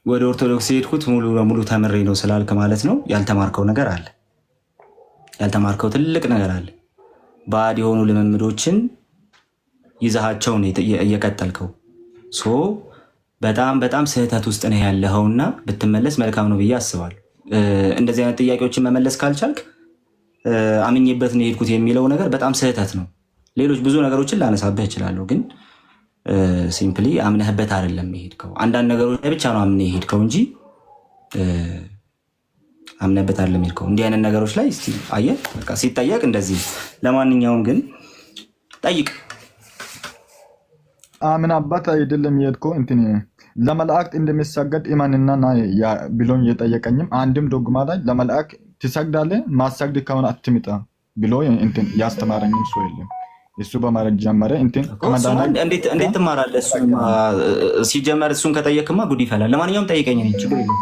ወደ ኦርቶዶክስ የሄድኩት ሙሉ በሙሉ ተምሬ ነው ስላልክ ማለት ነው። ያልተማርከው ነገር አለ። ያልተማርከው ትልቅ ነገር አለ። ባዕድ የሆኑ ልምምዶችን ይዛሃቸው ነው እየቀጠልከው። በጣም ስህተት ውስጥ ነው ያለኸውና ብትመለስ መልካም ነው ብዬ አስባለሁ። እንደዚህ አይነት ጥያቄዎችን መመለስ ካልቻልክ አምኜበት ነው የሄድኩት የሚለው ነገር በጣም ስህተት ነው። ሌሎች ብዙ ነገሮችን ላነሳብህ እችላለሁ፣ ግን ሲምፕሊ አምነህበት አይደለም የሄድከው። አንዳንድ ነገሮች ላይ ብቻ ነው አምነህ የሄድከው እንጂ አምነበታል የሚልከው እንዲህ አይነት ነገሮች ላይ እስቲ አየህ፣ በቃ ሲጠየቅ እንደዚህ። ለማንኛውም ግን ጠይቅ። ምን አባት አይደለም የሄድከው እንትን ለመላእክት እንደሚሰገድ ኢማንና ና ብሎኝ የጠየቀኝም አንድም ዶግማ ላይ ለመላእክት ትሰግዳለህ ማሰግድ ከሆነ አትምጣ ብሎ እንትን ያስተማረኝም ሰው የለም። እሱ በማድረግ ጀመረ። እንትን እንዴት ትማራለህ? ሲጀመር እሱን ከጠየቅማ ጉድ ይፈላል። ለማንኛውም ጠይቀኝ፣ ችግር የለም።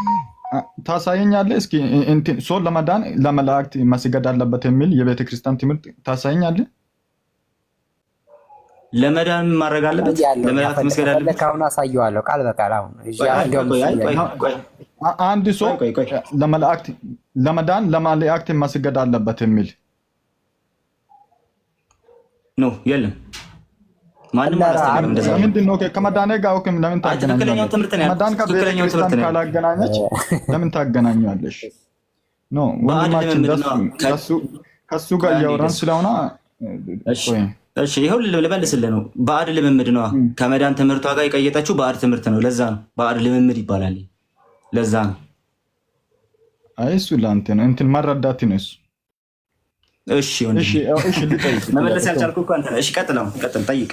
ታሳየኛለህ? እስኪ እንትን ሰው ለመዳን ለመላእክት መስገድ አለበት የሚል የቤተክርስቲያን ትምህርት ታሳየኛለህ? ለመዳን ማድረግ አለበት፣ ለመላእክት መስገድ አለበት። አሁን አሳየዋለሁ ቃል በቃል። አሁን አንድ ሰው ለመዳን ለመላእክት መስገድ አለበት የሚል ኖ የለም። ማንም አላስተማረም እንደዛ። ምንድን ነው ከመዳኔ ጋር ለምን ትክክለኛው ትምህርት ነው። መዳን ከቤተክርስቲያን ካላገናኘች ለምን ታገናኛለሽ? ኖ ወንድማችን ከሱ ጋር እያወራን ስለሆነ እሺ ይኸው ልመልስልህ ነው። ባዕድ ልምምድ ነው። ከመዳን ትምህርቷ ጋር የቀየጠችው ባዕድ ትምህርት ነው። ለዛ ነው ባዕድ ልምምድ ይባላል። ለዛ ነው። አይ እሱ ለአንተ ነው እንትን መረዳት ነው እሱ። እሺ መመለስ ያልቻልኩ እኮ አንተ። እሺ ቀጥል፣ ጠይቅ።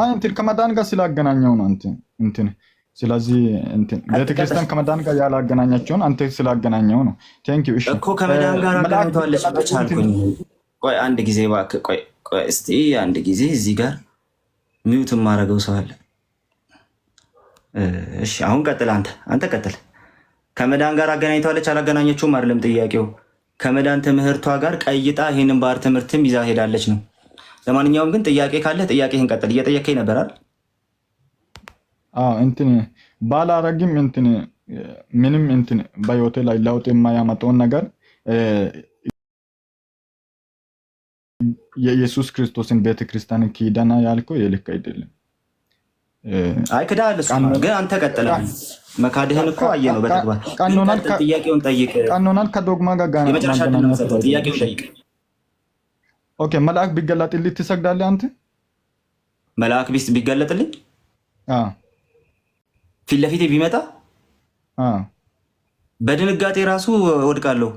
እንትን ከመዳን ጋር ስላገናኘው ነው እንትን ስለዚህ እንትን ቤተክርስቲያን ከመዳን ጋር ያላገናኛቸውን አንተ ስላገናኘው ነው። ቴንክ ዩ። እሺ እኮ ከመዳን ጋር አገናኝተዋለች በቻልኩኝ። ቆይ አንድ ጊዜ እባክህ፣ ቆይ እስቲ አንድ ጊዜ እዚህ ጋር ሚውት የማደርገው ሰው አለ። እሺ አሁን ቀጥል፣ አንተ ቀጥል። ከመዳን ጋር አገናኝተዋለች አላገናኘችውም አይደለም ጥያቄው። ከመዳን ትምህርቷ ጋር ቀይጣ ይህንን ባር ትምህርትም ይዛ ሄዳለች ነው። ለማንኛውም ግን ጥያቄ ካለ ጥያቄህን ቀጥል። እየጠየከኝ ነበር አይደል? እንትን ባላረግም እንትን ምንም እንትን በህይወቴ ላይ ለውጥ የማያመጣውን ነገር የኢየሱስ ክርስቶስን ቤተክርስቲያን ኪዳና ያልከው የልክ አይደለም። አይ ክዳል እሱ ግን አንተ ቀጥል። መካድህን እኮ አየነው በተግባር። ጥያቄውን ጠይቅ። ቀኖናን ከዶግማ ጋር የመጨረሻ ጥያቄውን ጠይቅ። ኦኬ መልአክ ቢገለጥልኝ ትሰግዳለህ አንተ? መልአክ ቢገለጥልኝ ፊት ለፊቴ ቢመጣ በድንጋጤ ራሱ ወድቃለሁ።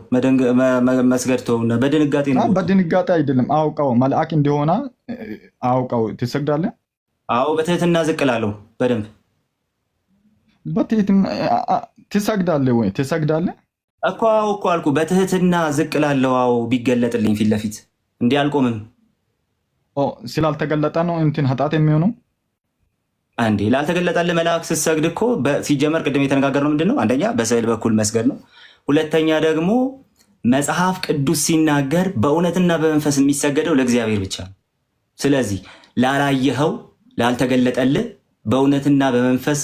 መስገድ ተውና በድንጋጤ ነው። በድንጋጤ አይደለም አውቀው መልአክ እንደሆነ አውቀው ትሰግዳለህ? አዎ በትህትና ዝቅ እላለሁ። በደንብ በትህትና ትሰግዳለህ ወይ? ትሰግዳለህ እኮ አልኩ። በትህትና ዝቅ እላለሁ። አዎ ቢገለጥልኝ ፊት ለፊት እንዲህ አልቆምም። ስላልተገለጠ ነው እንትን ኃጢአት የሚሆነው። አንዴ ላልተገለጠልህ መልአክ ስትሰግድ እኮ ሲጀመር ቅድም የተነጋገርነው ምንድን ነው? አንደኛ በስዕል በኩል መስገድ ነው። ሁለተኛ ደግሞ መጽሐፍ ቅዱስ ሲናገር በእውነትና በመንፈስ የሚሰገደው ለእግዚአብሔር ብቻ ነው። ስለዚህ ላላየኸው ላልተገለጠልህ በእውነትና በመንፈስ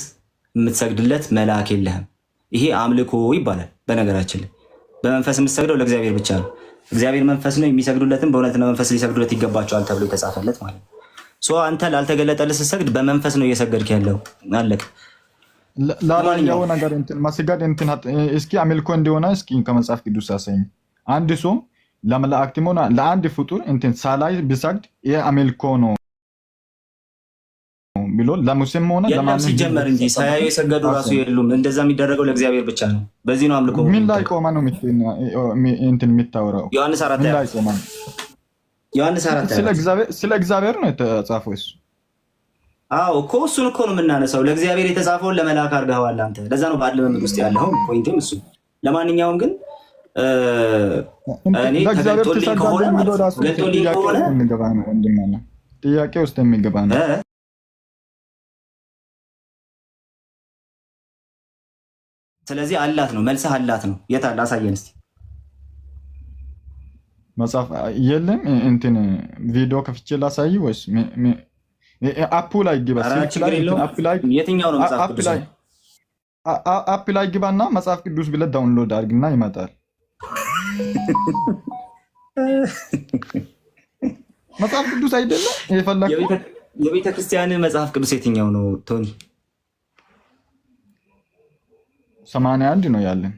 የምትሰግድለት መልአክ የለህም። ይሄ አምልኮ ይባላል። በነገራችን ላይ በመንፈስ የምትሰግደው ለእግዚአብሔር ብቻ ነው። እግዚአብሔር መንፈስ ነው፣ የሚሰግዱለትም በእውነትና መንፈስ ሊሰግዱለት ይገባቸዋል ተብሎ የተጻፈለት ማለት ነው። አንተ ላልተገለጠልህ ስትሰግድ በመንፈስ ነው እየሰገድክ ያለው። አለቅ ላላየው ነገር እንትን መስገድ እንትን እስኪ አምልኮ እንደሆነ እስኪ ከመጽሐፍ ቅዱስ አሳኝ። አንድ ሰው ለመላእክትም ሆነ ለአንድ ፍጡር እንትን ሳላይ ቢሰግድ ይሄ አምልኮ ነው ብሎ ለሙሴም ሆነ ለማንም ሲጀመር እንጂ ሳያዩ የሰገዱ ራሱ የሉም። እንደዛ የሚደረገው ለእግዚአብሔር ብቻ ነው። በዚህ ነው አምልኮ። ምን ላይ ቆማ ነው እንትን የሚታወራው? ዮሐንስ 4 ምን ላይ ቆማ ነው? ዮሐንስ 4 ስለ እግዚአብሔር ነው የተጻፈው እሱ። አዎ እኮ እሱን እኮ ነው የምናነሳው። ለእግዚአብሔር የተጻፈውን ለመልአክ አድርገዋል አንተ። ለዛ ነው ባለ ልምምድ ውስጥ ያለው ፖይንትም እሱ። ለማንኛውም ግን እኔ ተገልጦልኝ ከሆነ ጥያቄ ውስጥ የሚገባ ነው። ስለዚህ አላት ነው መልሰህ፣ አላት ነው። የት አለ? አሳየን እስኪ። መጽሐፍ የለም። እንትን ቪዲዮ ከፍቼ ላሳይ ወይስ አፑ ላይ ግባ? የትኛው ነው መጽሐፍ ቅዱስ? አፕ ላይ ግባና መጽሐፍ ቅዱስ ብለህ ዳውንሎድ አድርግና ይመጣል። መጽሐፍ ቅዱስ አይደለም የፈለግከው? የቤተ ክርስቲያን መጽሐፍ ቅዱስ የትኛው ነው ቶኒ? 81 ነው ያለን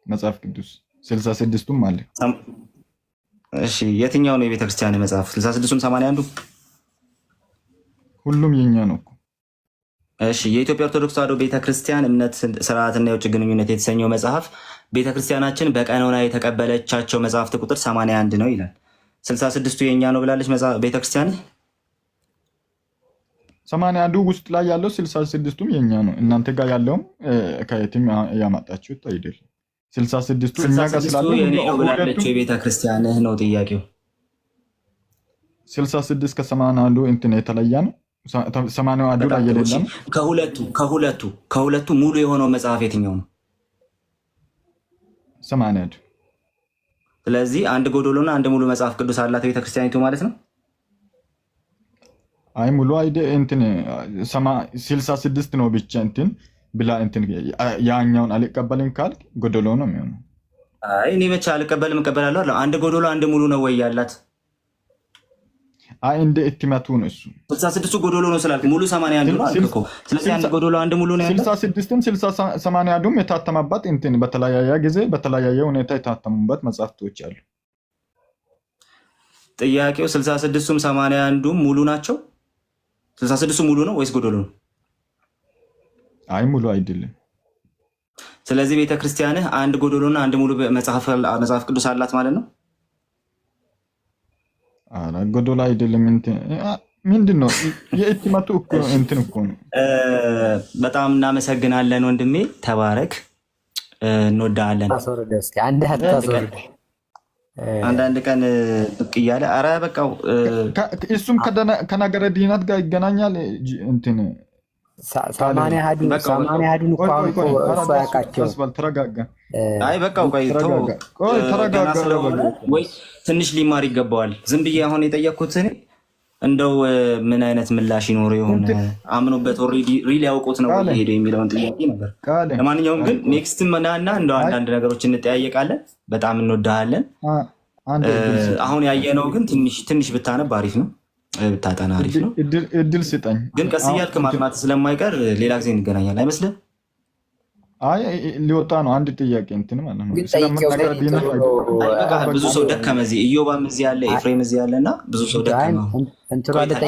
መጽሐፍ ቅዱስ፣ 66ቱም አለ። እሺ የትኛው ነው የቤተ ክርስቲያን መጽሐፍ? 66ቱም 81ዱ ሁሉም የኛ ነው እኮ። እሺ የኢትዮጵያ ኦርቶዶክስ ተዋሕዶ ቤተክርስቲያን እምነት ስርዓትና የውጭ ግንኙነት የተሰኘው መጽሐፍ ቤተክርስቲያናችን በቀኖና የተቀበለቻቸው መጽሐፍት ቁጥር 81 ነው ይላል። 66ቱ የኛ ነው ብላለች ቤተክርስቲያን። 81 ውስጥ ላይ ያለው 66ቱም የኛ ነው። እናንተ ጋር ያለውም ከየትም ያማጣችሁት አይደለም። 66ቱ እኛ ጋር ስላለ የኔ ነው ብላለች የቤተክርስቲያንህ ነው ጥያቄው። 66 ከ81 እንትን የተለየ ነው። 81 ላይ የሌለ ነው። ከሁለቱ ሙሉ የሆነው መጽሐፍ የትኛው ነው? 81። ስለዚህ አንድ ጎዶሎና አንድ ሙሉ መጽሐፍ ቅዱስ አላት ቤተክርስቲያኒቱ ማለት ነው። አይ ሙሉ አይደ እንትን 66 ነው ብቻ እንትን ብላ እንትን ያኛውን አልቀበልም ካልክ ጎዶሎ ነው የሚሆነው። አይ እኔ መቼ አልቀበልም እቀበላለሁ አለ። አንድ ጎዶሎ አንድ ሙሉ ነው ወይ ያላት? አይ እንደ እትመቱ ነው እሱ። 66 ጎዶሎ ነው ስላልክ ሙሉ 81 ነው አልከው። ስለዚህ አንድ ጎዶሎ አንድ ሙሉ ነው ያላት። 66ም 80ም የታተመበት እንትን በተለያየ ጊዜ በተለያየ ሁኔታ የታተሙበት መጽሐፍቶች አሉ። ጥያቄው 66ቱም 81ዱም ሙሉ ናቸው? 66ቱ ሙሉ ነው ወይስ ጎዶሎ ነው? አይ ሙሉ አይደለም። ስለዚህ ቤተክርስቲያንህ አንድ ጎዶሎና አንድ ሙሉ መጽሐፍ ቅዱስ አላት ማለት ነው? አላ ጎዶሎ አይደለም። ምንድን ነው የእትመቱ እኮ እንትን እኮ ነው። በጣም እናመሰግናለን ወንድሜ፣ ተባረክ፣ እንወዳለን። አንዳንድ ቀን ብቅ እያለ ኧረ በቃው። እሱም ከነገረ ድህነት ጋር ይገናኛል። እንትን 81ዱን እኮ እሱ ያውቃቸው። ተረጋጋ። አይ በቃው ቆይ ተረጋጋ። ወይ ትንሽ ሊማር ይገባዋል። ዝም ብዬ አሁን የጠየቅኩት እንደው ምን አይነት ምላሽ ይኖረው የሆነ አምኖበት ኦልሬዲ ሪሊ ያውቁት ነው ሄደ የሚለውን ጥያቄ ነበር። ለማንኛውም ግን ኔክስት መናና እንደው አንዳንድ ነገሮች እንጠያየቃለን። በጣም እንወዳለን። አሁን ያየነው ግን ትንሽ ብታነብ አሪፍ ነው፣ ብታጠና አሪፍ ነው። እድል ስጠኝ። ግን ቀስ እያልክ ማጥናት ስለማይቀር ሌላ ጊዜ እንገናኛለን አይመስልም? አይ ሊወጣ ነው አንድ ጥያቄ እንትን ማለት ነው። ብዙ ሰው ደከመ። እዚህ ኢዮባም እዚህ ያለ ኤፍሬም እዚህ ያለ እና ብዙ ሰው ደከመ።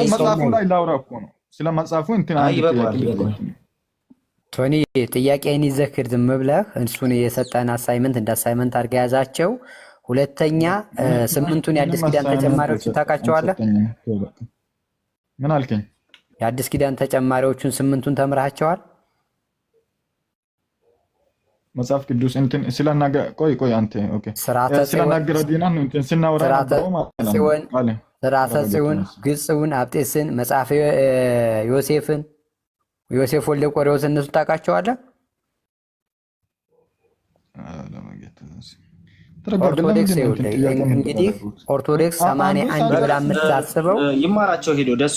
መጽሐፉ ላይ ላውራ እኮ ነው ስለ መጽሐፉ እንትን ቶኒ ጥያቄን ይዘክር ዝም ብለህ እሱን የሰጠን አሳይመንት እንደ አሳይመንት አድርገህ ያዛቸው። ሁለተኛ 8ቱን የአዲስ ኪዳን ተጨማሪዎችን ታውቃቸዋለህ? ምን አልከኝ? የአዲስ ኪዳን ተጨማሪዎቹን 8ቱን ተምራቸዋል? መጽሐፍ ቅዱስ እንትን ስለናገ ቆይ አንተ ኦኬ ስለናገረ ዲና ነው እንትን ስናወራ ስርዓተ ጽዮን፣ ግጽውን፣ አብጤስን፣ መጽሐፈ ዮሴፍ ወልደ ቆሬዎስ እነሱ ታውቃቸዋለህ? እንግዲህ ኦርቶዶክስ 81 ብላ የምታስበው ይማራቸው ሄዶ ደሱ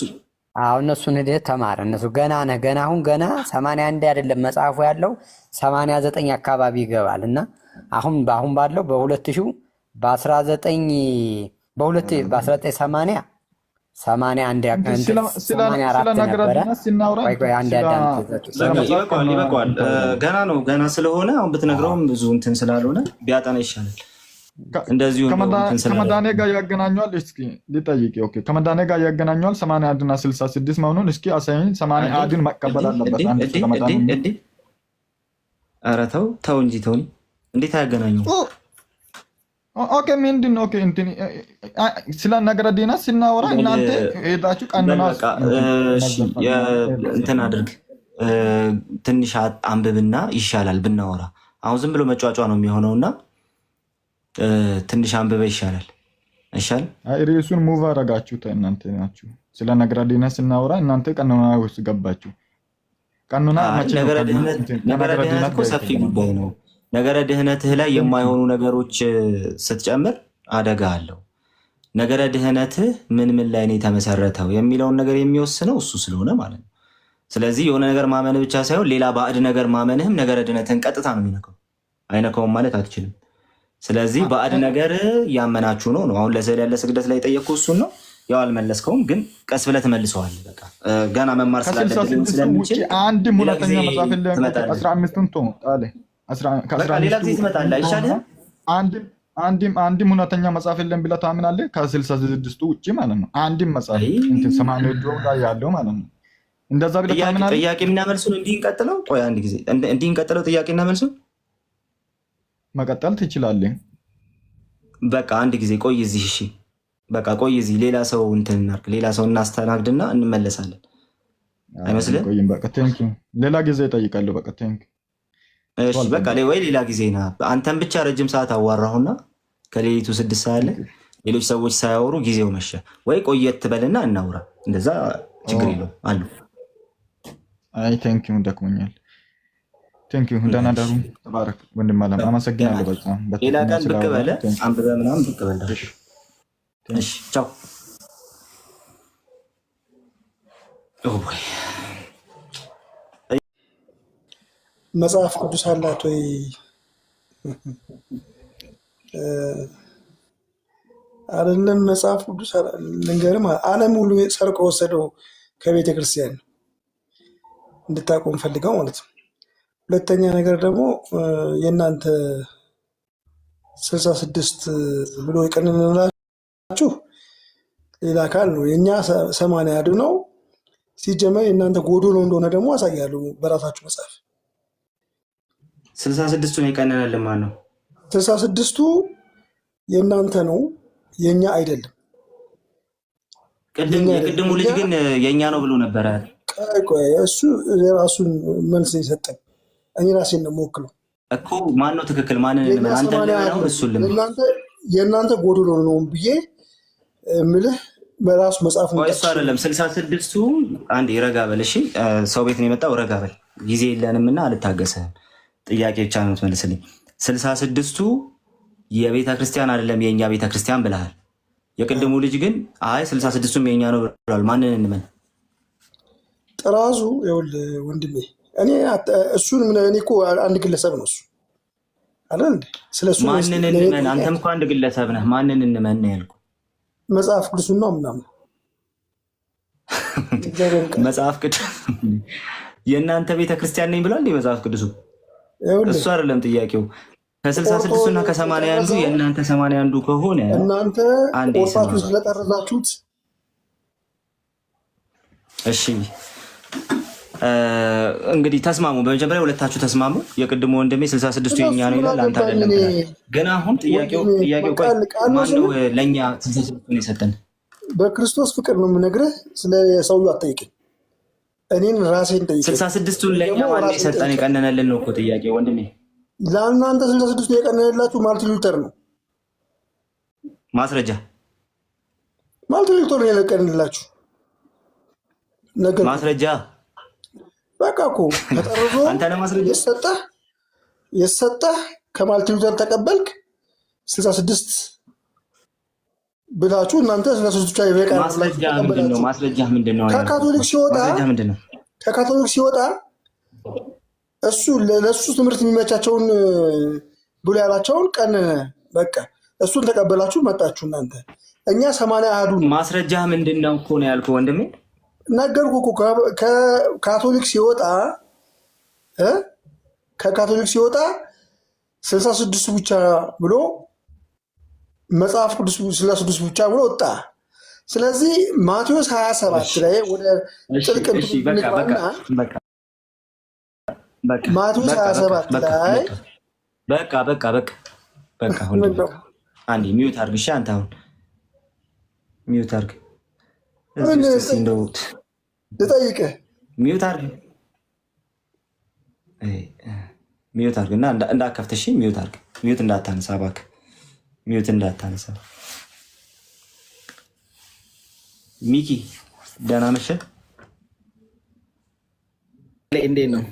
እነሱን ሄደህ ተማር። እነሱ ገና 81 አይደለም መጽሐፉ ያለው 89 አካባቢ ይገባል። እና አሁን ባለው በ2000 በ1980 81 ይበቃዋል። ገና ስለሆነ አሁን ብትነግረውም ብዙ እንትን ስላልሆነ ቢያጠና ይሻላል። እንደዚሁ ከመዳኔ ጋር ያገናኘዋል። እስኪ ሊጠይቅ ከመዳኔ ጋር ያገናኘዋል 81 እና 66 መሆኑን እስኪ አሳይኝ። 81ን መቀበል አለበት አንድ ኧረ ተው እንጂ ተው። እንዴት አያገናኙም? ኦኬ ምንድን ነው? ኦኬ እንትን ስለ ነገረ ድህነት ስናወራ እናንተ ሄዳችሁ ቀንና እንትን አድርግ ትንሽ አንብብና ይሻላል ብናወራ። አሁን ዝም ብሎ መጫጫ ነው የሚሆነውና ትንሽ አንብበ ይሻላል። አይሻል? ርዕሱን ሙቭ አረጋችሁት እናንተ ናችሁ። ስለ ነገረ ድህነት ስናወራ እናንተ ቀኖና ውስጥ ገባችሁ። ቀኖና ነገረ ድህነት እኮ ሰፊ ጉዳይ ነው። ነገረ ድህነትህ ላይ የማይሆኑ ነገሮች ስትጨምር አደጋ አለው። ነገረ ድህነትህ ምን ላይ ነው የተመሰረተው የሚለውን ነገር የሚወስነው እሱ ስለሆነ ማለት ነው። ስለዚህ የሆነ ነገር ማመን ብቻ ሳይሆን ሌላ ባዕድ ነገር ማመንህም ነገረ ድህነትህን ቀጥታ ነው የሚነካው። አይነካውም ማለት አትችልም። ስለዚህ ባዕድ ነገር ያመናችሁ ነው። አሁን ለስዕል ያለ ስግደት ላይ የጠየቅኩህ እሱን ነው። ያው አልመለስከውም፣ ግን ቀስ ብለህ ትመልሰዋለህ። በቃ ገና መማር ስላለብን ስለምንችል አንድም ሁለተኛ መጽሐፍ የለም። 15ቱን ቶጣለ ሌላ ጊዜ ትመጣለህ አይሻልህም? አንድም ሁለተኛ መጽሐፍ የለም ብለህ ታምናለህ? ከ66ቱ ውጭ ማለት ነው። አንድም መጽሐፍ እንትን 80 ላይ ያለው ማለት ነው። እንደዛ ብለህ ታምናለህ? ጥያቄና መልሱን እንዲህ እንቀጥለው። ቆይ አንድ ጊዜ እንዲህ እንቀጥለው። ጥያቄና መልሱን መቀጠል ትችላለህ። በቃ አንድ ጊዜ ቆይ እዚህ። እሺ በቃ ቆይ እዚህ። ሌላ ሰው እንትን እናድርግ፣ ሌላ ሰው እናስተናግድና እንመለሳለን። አይመስልም? ቆይም በቃ ቴንክ ሌላ ጊዜ እጠይቃለሁ። በቃ ቴንክ እሺ በቃ ወይ ሌላ ጊዜ ና። አንተን ብቻ ረጅም ሰዓት አዋራሁና ከሌሊቱ 6 ሰዓት ላይ ሌሎች ሰዎች ሳያወሩ ጊዜው መሸ። ወይ ቆየት በልና እናውራ። እንደዛ ችግር የለውም አሉ። አይ ቴንክ ዩ ደክሞኛል። ቴንክ ዩ ደህና ደሩ። ተባረክ ወንድም አለም። አመሰግናለሁ። በጣም ሌላ ቀን ብቅ በለ አንብበህ ምናምን ብቅ በለ። እሺ ቻው። መጽሐፍ ቅዱስ አላት ወይ? አይደለም መጽሐፍ ቅዱስ ልንገርም፣ ዓለም ሁሉ ሰርቆ ወሰደው ከቤተ ክርስቲያን እንድታቆም ፈልገው ማለት ነው። ሁለተኛ ነገር ደግሞ የእናንተ 66 ብሎ የቀንንላችሁ ሌላ አካል ነው። የእኛ 80 ያዱ ነው። ሲጀመር የእናንተ ጎዶሎ እንደሆነ ደግሞ አሳያሉ በራሳችሁ መጽሐፍ። 66ቱን የቀነነልን ማን ነው? 66ቱ የእናንተ ነው፣ የእኛ አይደለም። የቅድሙ ልጅ ግን የእኛ ነው ብሎ ነበረ። እሱ የራሱን መልስ የሰጠን፣ እኔ ራሴን ነው የምወክለው እኮ። ማን ነው ትክክል? ማንን እንመን? አንተ ነው እሱን ልመን። የእናንተ ጎዶሎ ነው ብዬ ምልህ በራሱ መጽሐፍ ነው። እሱ አይደለም 66ቱ። አንድ ረጋ በል እሺ። ሰው ቤት ነው የመጣው። ረጋ በል፣ ጊዜ የለንም እና አልታገሰህም። ጥያቄ ብቻ ነው የምትመልስልኝ። 66ቱ የቤተ ክርስቲያን አይደለም የእኛ ቤተ ክርስቲያን ብለሃል። የቅድሙ ልጅ ግን አይ 66ቱም የእኛ ነው ብሏል። ማንን እንመን? ጥራዙ ይኸውልህ ወንድሜ፣ እሱን እኔ እኮ አንድ ግለሰብ ነው እሱ አይደል? ስለሱ ማንን እንመን? አንተም እኮ አንድ ግለሰብ ነህ። ማንን እንመን ነው ያልኩህ። መጽሐፍ ቅዱስን ነው ምናምን። መጽሐፍ ቅዱስ የእናንተ ቤተ ክርስቲያን ነኝ ብሏል መጽሐፍ ቅዱሱ። እሱ አይደለም ጥያቄው። ከ66 እና ከ80 አንዱ የእናንተ 80 አንዱ ከሆነ እናንተ ቆርጣችሁ ስለጠረዛችሁት እሺ እንግዲህ ተስማሙ። በመጀመሪያ ሁለታችሁ ተስማሙ። የቅድሞ ወንድሜ 66ቱ የኛ ነው ይላል፣ አንተ አይደለም። ግን አሁን ጥያቄው ቆይ ማነው ለኛ 66ቱን የሰጠን? በክርስቶስ ፍቅር ነው የምነግርህ። ስለ ሰውዬው አትጠይቀኝ፣ እኔን ራሴን ጠይቀኝ። 66ቱን ለኛ ማነው የሰጠን? የቀነነልን ነው እኮ ጥያቄው ወንድሜ። ለእናንተ 66ቱ የቀነነላችሁ ማርቲን ሉተር ነው። ማስረጃ ማርቲን ሉተር ነው የቀነነላችሁ ነገር ማስረጃ በቃ እኮ ተጠርዞ የሰጠህ ከማርቲን ሉተር ተቀበልክ። 66 ብላችሁ እናንተ 66 ብቻ ይበቃል። ማስረጃ ምንድን ነው? ከካቶሊክ ሲወጣ እሱ ለእሱ ትምህርት የሚመቻቸውን ብሎ ያላቸውን ቀን በቃ እሱን ተቀበላችሁ መጣችሁ እናንተ። እኛ 80 አሃዱ ነው። ማስረጃ ምንድን ነው እኮ ነው ያልኩህ ወንድሜ። ነገርኩህ እኮ ከካቶሊክ ሲወጣ ከካቶሊክ ሲወጣ 66 ብቻ ብሎ መጽሐፍ ቅዱስ 66 ብቻ ብሎ ወጣ። ስለዚህ ማቴዎስ 27 ላይ ወደ ጥልቅ ማቴዎስ 27 ላይ በቃ አንዴ ሚዩት አድርግ። እሺ አንተ አሁን ሚዩት አድርግ። ልጠይቅህ ሚዩት አድርግ እና እንዳከፍት። እሺ ሚዩት አድርግ። ሚዩት እንዳታነሳ እባክህ፣ ሚዩት እንዳታነሳ። ሚኪ ደህና መሸህ? እንዴት ነው?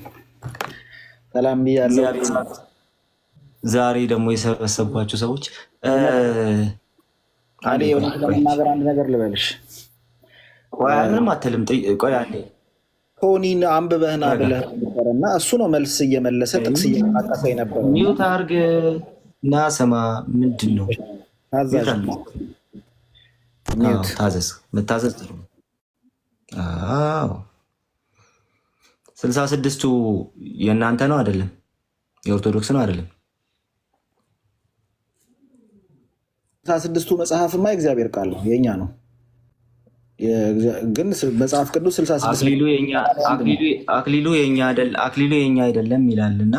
ሰላም ብያለሁ። ዛሬ ደግሞ የሰበሰቧቸው ሰዎች እኔ እውነት ለመናገር አንድ ነገር ልበልሽ። ምንም አትልም። ቆይ አንዴ ቶኒን አንብበህና ብለህ ነበረ እና እሱ ነው መልስ እየመለሰ ጥቅስ እየተናቀሰ ነበረ። ሚዩት አድርግ እና ስማ። ምንድን ነው ታዘዝ? መታዘዝ ጥሩ ነው። 66ቱ የእናንተ ነው አይደለም? የኦርቶዶክስ ነው አይደለም? 66ቱ መጽሐፍማ የእግዚአብሔር ቃል ነው፣ የእኛ ነው። ግን መጽሐፍ ቅዱስ 66 አክሊሉ የኛ አይደለም ይላልና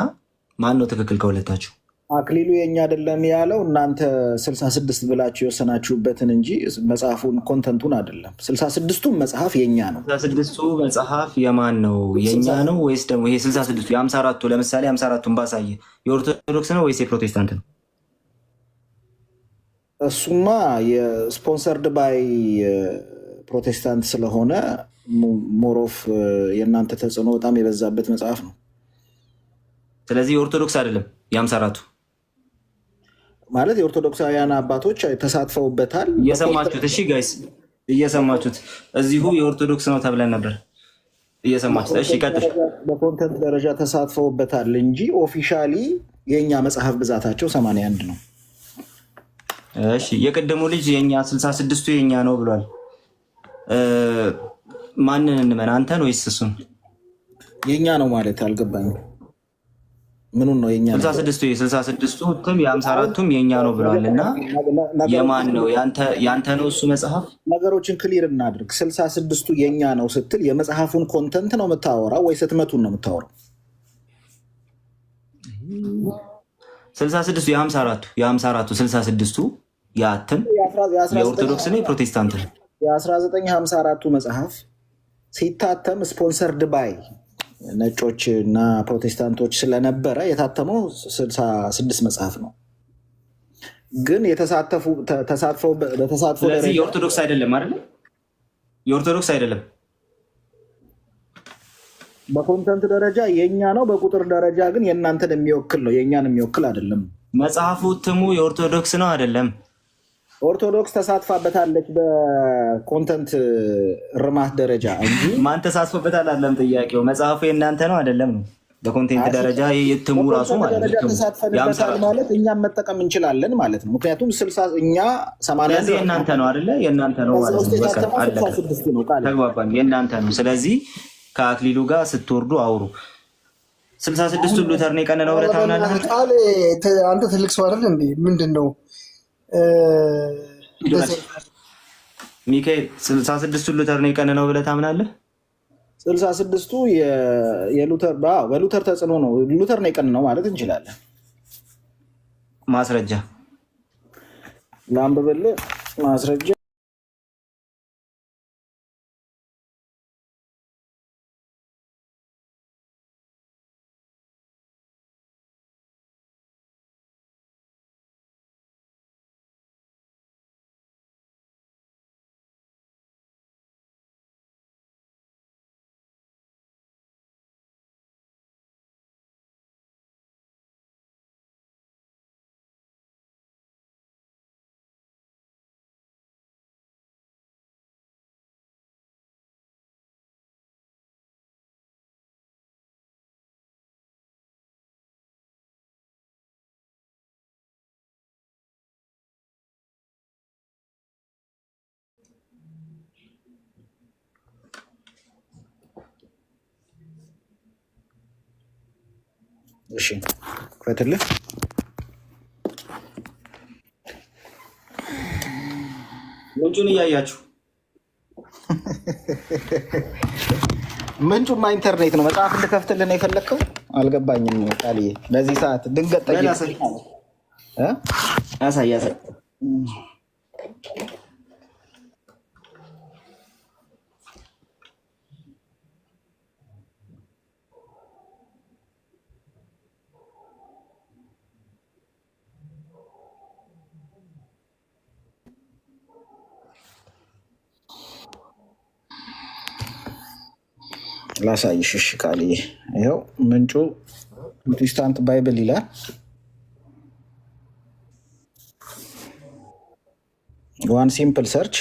ማን ነው ትክክል ከሁለታችሁ? አክሊሉ የኛ አይደለም ያለው እናንተ 66 ብላችሁ የወሰናችሁበትን እንጂ መጽሐፉን ኮንተንቱን አይደለም። 66ቱ መጽሐፍ የኛ ነው። 66ቱ መጽሐፍ የማን ነው? የኛ ነው ወይስ ደግሞ ይሄ 66ቱ የ54ቱ ለምሳሌ 54ቱን ባሳየ የኦርቶዶክስ ነው ወይስ የፕሮቴስታንት ነው? እሱማ የስፖንሰርድ ባይ ፕሮቴስታንት ስለሆነ ሞሮፍ የእናንተ ተጽዕኖ በጣም የበዛበት መጽሐፍ ነው። ስለዚህ የኦርቶዶክስ አይደለም የ54ቱ ማለት የኦርቶዶክሳውያን አባቶች ተሳትፈውበታል። እየሰማችሁት? እሺ ጋይስ እየሰማችሁት? እዚሁ የኦርቶዶክስ ነው ተብለን ነበር። እየሰማችሁት? እሺ ቀጥል። በኮንተንት ደረጃ ተሳትፈውበታል እንጂ ኦፊሻሊ የእኛ መጽሐፍ ብዛታቸው 81 ነው። እሺ የቀደሙ ልጅ የኛ 66ቱ የኛ ነው ብሏል። ማንን እንመን? አንተን ወይስ እሱን? የኛ ነው ማለት አልገባኝም። ምኑን ነው የኛ? 66ቱም የ54ቱም የኛ ነው ብሏል እና የማን ነው? ያንተ ነው እሱ መጽሐፍ? ነገሮችን ክሊር እናድርግ። 66ቱ የኛ ነው ስትል የመጽሐፉን ኮንተንት ነው የምታወራው ወይስ ህትመቱን ነው የምታወራው? 66ቱ የ54ቱ 66ቱ ያትም የኦርቶዶክስ ነው የፕሮቴስታንት ነው? የ1954ቱ መጽሐፍ ሲታተም ስፖንሰርድ ባይ ነጮች እና ፕሮቴስታንቶች ስለነበረ የታተመው 66 መጽሐፍ ነው። ግን ተሳትፈው ስለዚህ የኦርቶዶክስ አይደለም አይደል? የኦርቶዶክስ አይደለም። በኮንተንት ደረጃ የኛ ነው፣ በቁጥር ደረጃ ግን የእናንተን የሚወክል ነው፣ የእኛን የሚወክል አይደለም። መጽሐፉ ትሙ የኦርቶዶክስ ነው አይደለም? ኦርቶዶክስ ተሳትፋበታለች በኮንተንት እርማት ደረጃ እንጂ ማን ተሳትፎበታል አለም ጥያቄው። መጽሐፉ የእናንተ ነው አይደለም ነው? በኮንቴንት ደረጃ የትሙ ራሱ ማለት ማለት እኛም መጠቀም እንችላለን ማለት ነው። ምክንያቱም እኛ 80 የእናንተ ነው አይደለ? የእናንተ ነው ማለት ነው። ተግባባን። የእናንተ ነው። ስለዚህ ከአክሊሉ ጋር ስትወርዱ አውሩ። 66ቱ ሉተር ነው የቀነነው ብለህ ታምናለህ? አንተ ትልቅ ሰው አይደል እንዴ? ምንድን ነው ሚካኤል 66ቱ ሉተር ነው የቀነነው ብለህ ታምናለህ? 66ቱ በሉተር ተጽዕኖ ነው ሉተር ነው የቀነነው ማለት እንችላለን። ማስረጃ ለአንብበልህ ማስረጃ እሺ ክፈትልህ። ምንጩን እያያችሁ ምንጩማ ኢንተርኔት ነው። መጽሐፍ እንድከፍትልን የፈለግከው አልገባኝም። ቃልዬ በዚህ ሰዓት ድንገት ጠይቅ። ያሳይ ላሳይሽ። እሺ ቃልዬ ይኸው ምንጩ ፕሮቴስታንት ባይብል ይላል። ዋን ሲምፕል ሰርች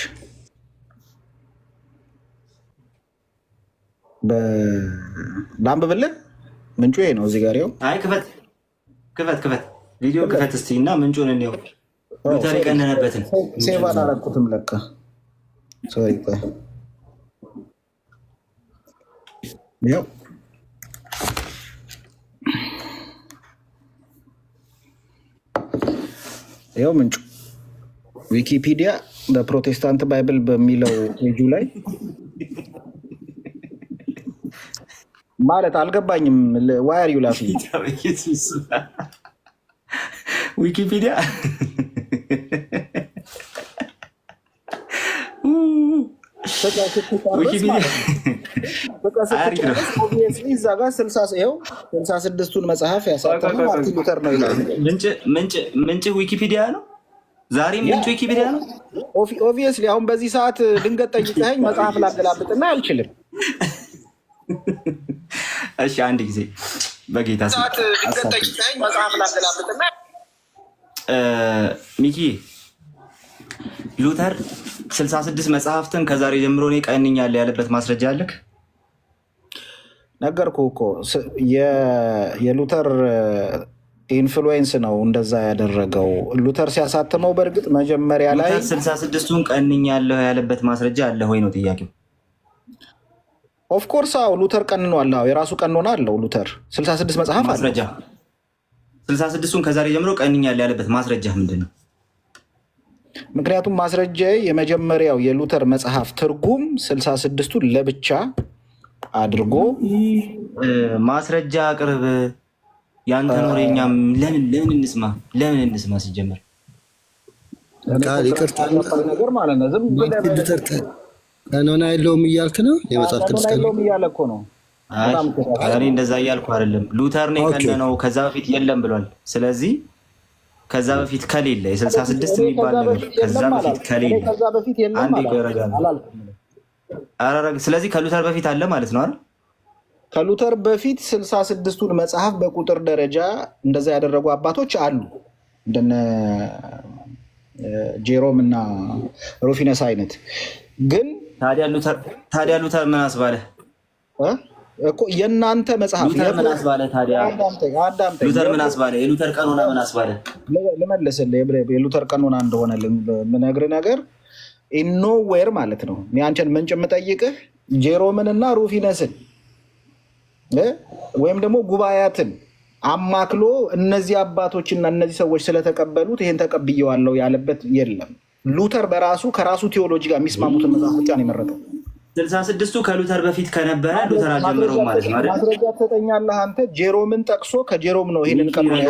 ላንብብልህ። ምንጩ ይሄ ነው። እዚህ ጋር ይኸው። አይ ክፈት ቪዲዮ ክፈት እስቲ እና ምንጩን እንየው። ሉተር የቀነነበትን ሴቭ አላረኩትም ለካ። ሶሪ ቆይ ይኸው ምንጩ ዊኪፒዲያ በፕሮቴስታንት ባይብል በሚለው ፔጁ ላይ ማለት አልገባኝም። ዋይ አር ዩ ላፊንግ? ዊኪፒዲያ እዛ ጋር 66ቱን መጽሐፍ ያሳተመው ማርቲን ሉተር ነው ይላል። ምንጭ ዊኪፒዲያ ነው። ዛሬም ምንጭ ዊኪፒዲያ ነው። ኦብቪየስሊ አሁን በዚህ ሰዓት ድንገት ጠይቀኸኝ መጽሐፍ ላገላብጥና አልችልም። እሺ አንድ ጊዜ በጌታ ሚኪ ሉተር 66 መጽሐፍትን ከዛሬ ጀምሮ እኔ ቀንኛለሁ ያለበት ማስረጃ አለክ? ነገርኩህ እኮ የሉተር ኢንፍሉዌንስ ነው እንደዛ ያደረገው። ሉተር ሲያሳትመው በእርግጥ መጀመሪያ ላይ 66ቱን ቀንኛለሁ ያለበት ማስረጃ አለ ወይ ነው ጥያቄው። ኦፍኮርስ አዎ ሉተር ቀንኗል። የራሱ ቀኖና አለው ሉተር 66 መጽሐፍ ማስረጃ 66ቱን ከዛሬ ጀምሮ ቀንኛለሁ ያለበት ማስረጃ ምንድን ነው? ምክንያቱም ማስረጃ የመጀመሪያው የሉተር መጽሐፍ ትርጉም 66ቱን ለብቻ አድርጎ ማስረጃ አቅርብ። ያንተ ኖሬኛም ለምን እንስማ ሲጀመር ነገር ማለት ነው። ዝም ቀኖና የለውም እያልክ ነው? የመጽሐፍ ቅዱስ የለውም እያለ እኮ ነው። እኔ እንደዛ እያልኩ አይደለም። ሉተር ነው የቀነነው፣ ከዛ በፊት የለም ብሏል። ስለዚህ ከዛ በፊት ከሌለ የ66 የሚባል ነገር ከዛ በፊት ከሌለ አንዴ ይረጋል። ስለዚህ ከሉተር በፊት አለ ማለት ነው አይደል? ከሉተር በፊት 66ቱን መጽሐፍ በቁጥር ደረጃ እንደዛ ያደረጉ አባቶች አሉ፣ እንደነ ጄሮም እና ሩፊነስ አይነት። ግን ታዲያ ሉተር ምን አስባለ እኮ? የእናንተ መጽሐፍ ሉተር ምን አስባለ? ታዲያ ሉተር ምን አስባለ? የሉተር ቀኖና ምን አስባለ? ልመልስልህ። የሉተር ቀኖና እንደሆነ የምነግርህ ነገር ኢኖዌር ማለት ነው። እኔ አንቺን ምንጭ የምጠይቅህ ጄሮምን እና ሩፊነስን ወይም ደግሞ ጉባኤያትን አማክሎ እነዚህ አባቶችና እነዚህ ሰዎች ስለተቀበሉት ይሄን ተቀብየዋለሁ ያለበት የለም። ሉተር በራሱ ከራሱ ቴዎሎጂ ጋር የሚስማሙትን መጽሐፍ ብቻ ነው የመረጠው። 66ቱ ከሉተር በፊት ከነበረ ሉተር አልጀመረውም ማለት ነው አይደል? ማስረጃ ትሰጠኛለህ አንተ? ጄሮምን ጠቅሶ ከጄሮም ነው ይሄንን ቀኖና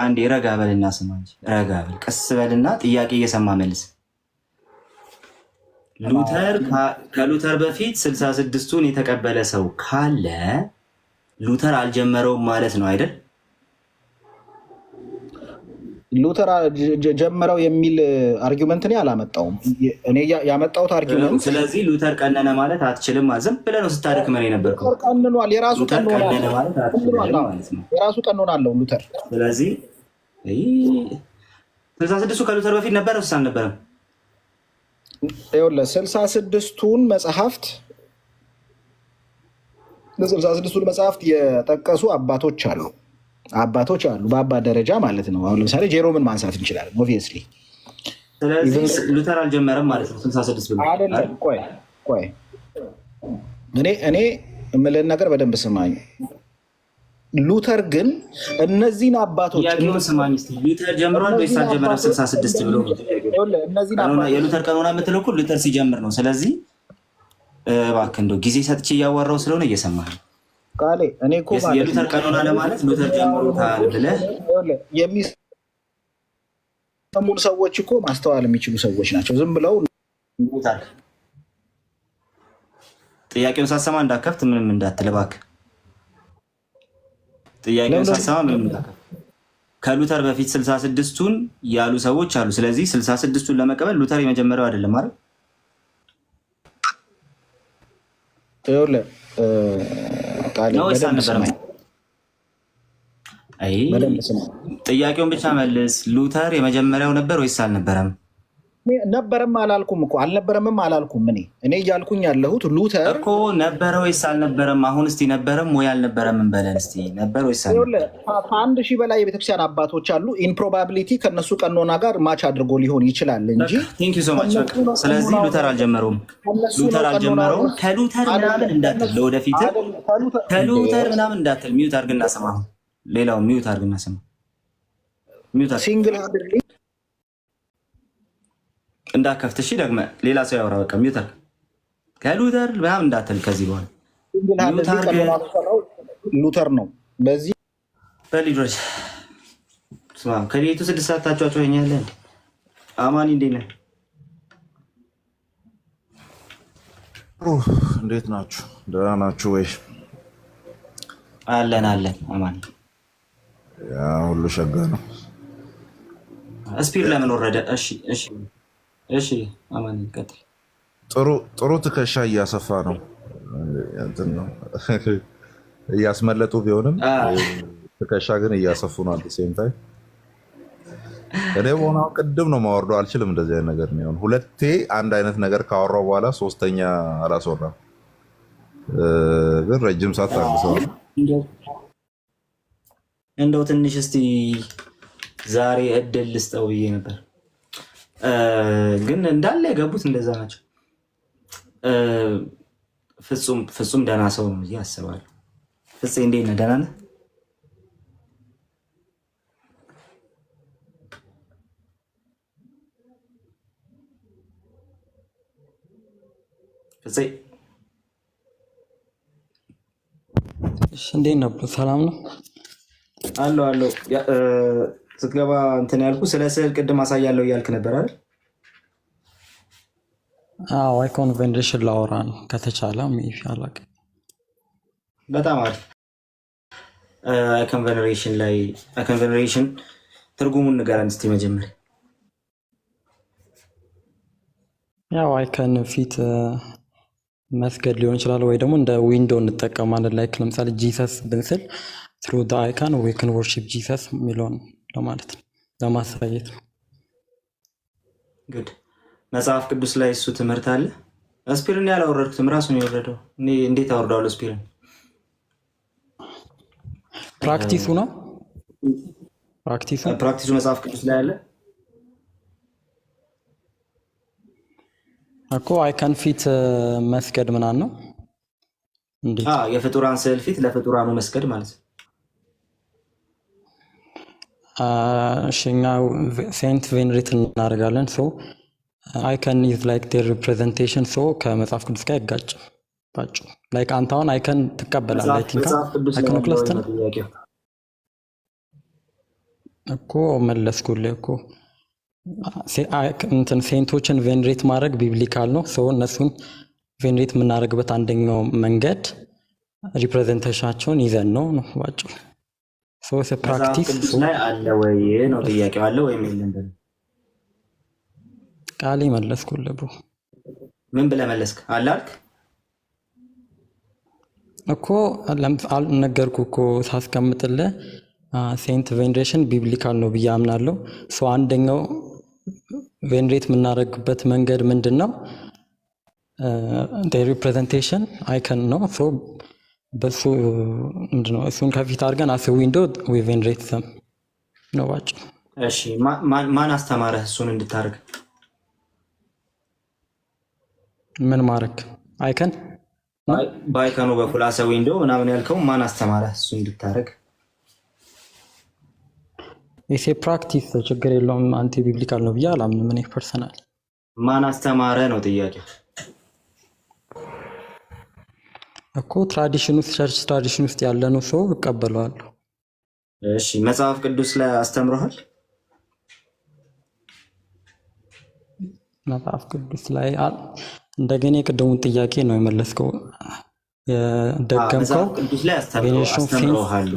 አንዴ ረጋ በልና ስማ እንጂ ረጋ በል፣ ቀስ በልና ጥያቄ እየሰማ መልስ። ሉተር ከሉተር በፊት 66ቱን የተቀበለ ሰው ካለ ሉተር አልጀመረውም ማለት ነው አይደል? ሉተር ጀመረው የሚል አርጊመንት እኔ አላመጣውም። እኔ ያመጣሁት አርጊመንት ስለዚህ ሉተር ቀነነ ማለት አትችልም። ዝም ብለህ ነው ስታደክመን የነበርከው። ቀንኗል። የራሱ ቀኖና አለው ሉተር። ስለዚህ 66ቱ ከሉተር በፊት ነበረ ወይስ አልነበረም? ይኸውልህ 66ቱን መጽሐፍት የጠቀሱ አባቶች አሉ በአባት ደረጃ ማለት ነው። አሁን ለምሳሌ ጄሮምን ማንሳት እንችላለን። ኦብቪየስሊ ስለዚህ ሉተር አልጀመረም ማለት ነው 66 ብሎ አይደለም። ቆይ እኔ የምልህን ነገር በደንብ ስማኝ። ሉተር ግን እነዚህን አባቶች ስማኝ እስኪ። ሉተር ጀምሯል ወይስ አልጀመረም 66 ብሎ? የሉተር ቀኖና የምትለው እኮ ሉተር ሲጀምር ነው። ስለዚህ እባክህ እንደው ጊዜ ሰጥቼ እያወራሁ ስለሆነ እየሰማህ ነው። የሉተር ቀኖና ለማለት ሉተር ጀምሮታል ብለህ የሚሰሙን ሰዎች እኮ ማስተዋል የሚችሉ ሰዎች ናቸው። ዝም ብለው ጥያቄውን ሳሰማ እንዳከፍት ምንም እንዳትል እባክህ። ጥያቄውን ሳሰማ ምንም እንዳከፍት። ከሉተር በፊት 66ቱን ያሉ ሰዎች አሉ። ስለዚህ 66ቱን ለመቀበል ሉተር የመጀመሪያው አይደለም አይደል? ጥያቄውን ብቻ መልስ። ሉተር የመጀመሪያው ነበር ወይስ አልነበረም? ነበረም አላልኩም እኮ አልነበረምም አላልኩም። እኔ እያልኩኝ ያለሁት ሉተር እኮ ነበረ ወይስ አልነበረም? አሁን እስቲ ነበረም ወይ አልነበረም እንበለን እስቲ። ነበር ወይስ አልነበረም? ከ1000 በላይ የቤተክርስቲያን አባቶች አሉ። ኢንፕሮባቢሊቲ ከነሱ ቀኖና ጋር ማች አድርጎ ሊሆን ይችላል እንጂ። ቴንክ ዩ ሶ ማች። ስለዚህ ሉተር አልጀመረውም። ከሉተር ምናምን እንዳትል፣ ለወደፊት ከሉተር ምናምን እንዳትል። ሚዩት አድርግና ስማ። ሌላው ሚዩት አድርግና ስማ። ሚዩት ሲንግል እንዳከፍት እሺ። ደግመህ ሌላ ሰው ያወራ። በቃ ሚውተር ከሉተር ምናምን እንዳትል ከዚህ በኋላ ሉተር ነው። በዚህ በሊድሮች ስማ፣ ከሌቱ 6 ሰዓት ታጫጫኸኛለህ እንዴ? አማኒ እንዴት ነህ? እንዴት ናችሁ? ደህና ናችሁ ወይ? አለን አማኒ። ያ ሁሉ ሸጋ ነው። ስፒር ለምን ወረደ? እሺ አማኒ ቀጥል። ጥሩ ትከሻ እያሰፋ ነው። እንትን ነው እያስመለጡ ቢሆንም ትከሻ ግን እያሰፉ ነው። አዲስ ሴንታይ እኔ በሆነው ቅድም ነው ማወርደው አልችልም። እንደዚህ አይነት ነገር ነው። ሁለቴ አንድ አይነት ነገር ካወራው በኋላ ሶስተኛ አላስወራም። ግን ረጅም ሰዓት ታግሰዋል። እንደው ትንሽ እስቲ ዛሬ እድል ልስጠው ብዬ ነበር፣ ግን እንዳለ የገቡት እንደዛ ናቸው። ፍጹም ደህና ሰው ነው ብዬ አስባለሁ። ፍፄ እንዴት ነህ? ደህና ነህ? ፍፄ እንዴት ነበር? ሰላም ነው አለው። ስትገባ እንትን ያልኩ ስለ ስዕል ቅድም አሳያለሁ እያልክ ነበር አይደል? አይኮን ቬንዴሽን ላወራ ነው ከተቻለ ይሻላል። በጣም አሪፍ። አይኮን ቬኔሬሽን ትርጉሙን ንገረን እስኪ መጀመሪያ። ያው አይከን ፊት መስገድ ሊሆን ይችላል፣ ወይ ደግሞ እንደ ዊንዶ እንጠቀማለን። ላይክ ለምሳሌ ጂሰስ ብንስል ትሩ ዘ አይካን ዊ ካን ወርሺፕ ጂሰስ የሚለውን ለማለት ነው፣ ለማሳየት ነው። ግድ መጽሐፍ ቅዱስ ላይ እሱ ትምህርት አለ። ስፒርን ያላወረድኩትም ራሱን የወረደው እንዴት አወርደዋለሁ? ስፒርን ፕራክቲሱ ነው። ፕራክቲሱ መጽሐፍ ቅዱስ ላይ አለ እኮ። አይካን ፊት መስገድ ምናምን ነው። እንዴት? የፍጡራን ስዕል ፊት ለፍጡራኑ መስገድ ማለት ነው። እኛ ሴንት ቬንሬት እናደርጋለን። አይከን ኢዝ ላይክ ዴር ሪፕሬዘንቴሽን። ከመጽሐፍ ቅዱስ ጋር አይጋጭም ባጭ። ላይክ አንተ አሁን አይከን ትቀበላለህ። አይ ቲንክ አይኮኖክላስት ነው እኮ መለስኩልህ እኮ። እንትን ሴንቶችን ቬንሬት ማድረግ ቢብሊካል ነው። እነሱን ቬንሬት የምናደርግበት አንደኛው መንገድ ሪፕሬዘንቴሽናቸውን ይዘን ነው ባጭ። ፕራክቲስ ላይ አለ ወይ ነው ጥያቄው። አለ ወይም የለም? ቃሌ መለስኩልህ ብሮ። ምን ብለህ መለስክ? አለ አልክ እኮ ነገርኩህ እኮ ሳስቀምጥልህ። ሴንት ቬንሬሽን ቢብሊካል ነው ብዬ አምናለሁ። አንደኛው ቬንሬት የምናደርግበት መንገድ ምንድን ነው? ሪፕሬዘንቴሽን አይከን ነው። በሱ ምንድነው? እሱን ከፊት አድርገን አስ ዊንዶ ቬንሬት ዘም ነው ባጭ። እሺ ማን አስተማረህ እሱን እንድታደርግ? ምን ማድረግ? አይከን በአይከኑ በኩል አስ ዊንዶ ምናምን ያልከው ማን አስተማረህ እሱ እንድታደርግ? ይሄ ፕራክቲስ ችግር የለውም። አንቲ ቢብሊካል ነው ብዬ አላምንም እኔ ፐርሰናል። ማን አስተማረ ነው ጥያቄው እኮ። ትራዲሽን ውስጥ ቸርች ትራዲሽን ውስጥ ያለ ነው ሰው እቀበለዋለሁ። እሺ መጽሐፍ ቅዱስ ላይ አስተምሮሃል? መጽሐፍ ቅዱስ ላይ እንደገና የቅድሙን ጥያቄ ነው የመለስከው የደገምከው። መጽሐፍ ቅዱስ ላይ አስተምሮሃል?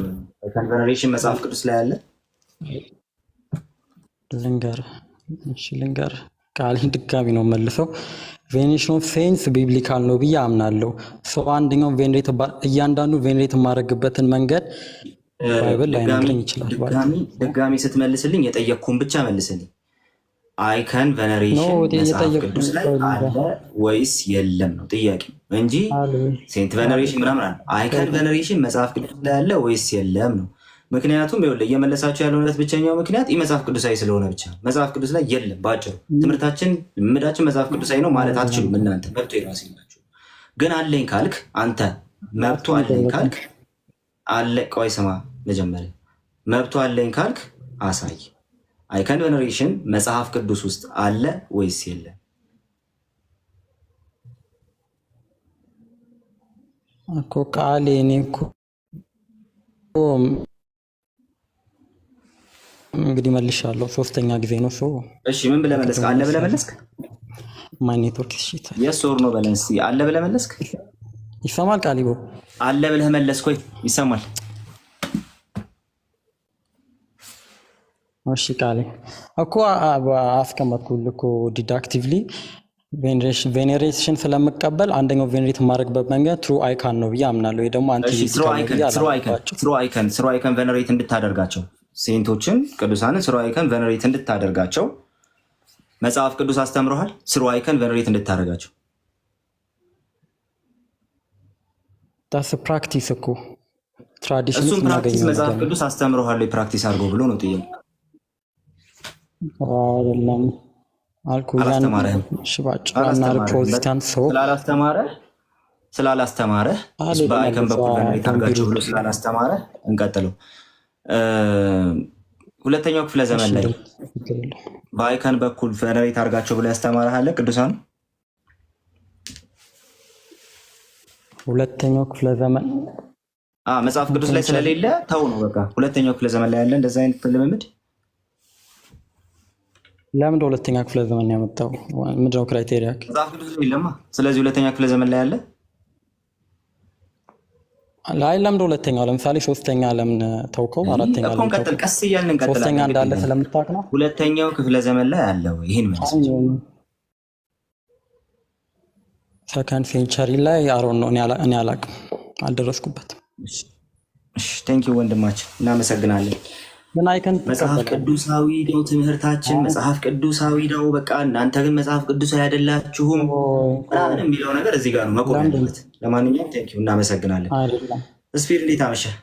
ኮንቨርሴሽን መጽሐፍ ቅዱስ ላይ አለ? ልንገር ቃሌን ድጋሚ ነው መልሰው። ቬኔሬሽን ኦፍ ሴንስ ቢብሊካል ነው ብዬ አምናለሁ። አንደኛው ቬኔሬት እያንዳንዱ ቬኔሬት የማደርግበትን መንገድ ባይብል ላይ ነግረኝ ይችላል። ድጋሚ ስትመልስልኝ የጠየቅኩን ብቻ መልስልኝ። አይከን ቬኔሬሽን መጽሐፍ ቅዱስ ላይ አለ ወይስ የለም ነው ጥያቄ እንጂ ሴንት ቬኔሬሽን ምናምን አለ። አይከን ቬኔሬሽን መጽሐፍ ቅዱስ ላይ አለ ወይስ የለም ነው። ምክንያቱም ይኸውልህ እየመለሳቸው ያለውነት ብቸኛው ምክንያት ይህ መጽሐፍ ቅዱሳዊ ስለሆነ ብቻ መጽሐፍ ቅዱስ ላይ የለም። ባጭሩ ትምህርታችን ልምዳችን መጽሐፍ ቅዱሳዊ ነው ማለት አትችሉም እናንተ። መብቶ የራሴ ናቸው። ግን አለኝ ካልክ አንተ መብቶ አለኝ ካልክ አለ። ቆይ ስማ መጀመሪያ መብቶ አለኝ ካልክ አሳይ። አይከን ቬነሬሽን መጽሐፍ ቅዱስ ውስጥ አለ ወይስ የለም? እኮ ቃል እኔ እኮ እንግዲህ መልሻለሁ። ሶስተኛ ጊዜ ነው። እሺ ምን ብለህ መለስክ? አለ ብለህ መለስክ? ማይ ኔትወርክ ሽት የስ ኦር ኖ በለን እስኪ። አለ ብለህ መለስክ? ይሰማል? ቃሊቦ አለ ብለህ መለስክ ወይ? ይሰማል? እሺ ቃሌ እኮ አስቀመጥኩልህ እኮ ዲዳክቲቭሊ ቬኔሬሽን ስለምቀበል አንደኛው ቬኔሬት የማድረግበት መንገድ ትሩ አይካን ነው ብዬ አምናለሁ። ወይ ደግሞ አንተ ትሩ አይከን ቬኔሬት እንድታደርጋቸው ሴንቶችን ቅዱሳንን ስሩ አይከን ቬነሬት እንድታደርጋቸው መጽሐፍ ቅዱስ አስተምሮሃል። ስሩ አይከን ቬነሬት እንድታደርጋቸው ዳስ ፕራክቲስ እኮ ትራዲሽን እሱም ፕራክቲስ መጽሐፍ ቅዱስ አስተምሮሃል ወይ ፕራክቲስ አድርጎ ብሎ ነው ጥያቄ። አይደለም አልኩ ያን ሽባጭና ፕሮቴስታንት ሰው ስላላስተማረህ በአይከን በኩል ቬነሬት አድርጋቸው ብሎ ስላላስተማረህ እንቀጥለው። ሁለተኛው ክፍለ ዘመን ላይ በአይከን በኩል ቬነሬት አድርጋቸው ብሎ ያስተማረህ አለ ቅዱሳን? ሁለተኛው ክፍለ ዘመን መጽሐፍ ቅዱስ ላይ ስለሌለ ተው ነው በቃ። ሁለተኛው ክፍለ ዘመን ላይ ያለ እንደዛ አይነት ልምምድ ለምን ሁለተኛ ክፍለ ዘመን ያመጣው? ምንድነው ክራይቴሪያ? መጽሐፍ ቅዱስ ላይ የለማ። ስለዚህ ሁለተኛ ክፍለ ዘመን ላይ ያለ ላይ ለምን ሁለተኛው? ለምሳሌ ሶስተኛ ለምን ተውከው? አራተኛ ለምን ተውከው? ቀስ እያልን እንቀጥላለን። ሶስተኛ እንዳለ ስለምታውቅ ነው። ሁለተኛው ክፍለ ዘመን ላይ ያለው ይሄን መልስ ሰከንድ ሴንቸሪ ላይ አሮን ነው። እኔ አላውቅም፣ አልደረስኩበትም። እሺ ቴንኪው ወንድማችን፣ እናመሰግናለን። መጽሐፍ ቅዱሳዊ ነው ትምህርታችን፣ መጽሐፍ ቅዱሳዊ ነው በቃ። እናንተ ግን መጽሐፍ ቅዱሳዊ አይደላችሁም ምናምን የሚለው ነገር እዚህ ጋር ነው መቆም ያለበት። ለማንኛውም ቴንኪው፣ እናመሰግናለን። ስፒድ እንዴት አመሸህ?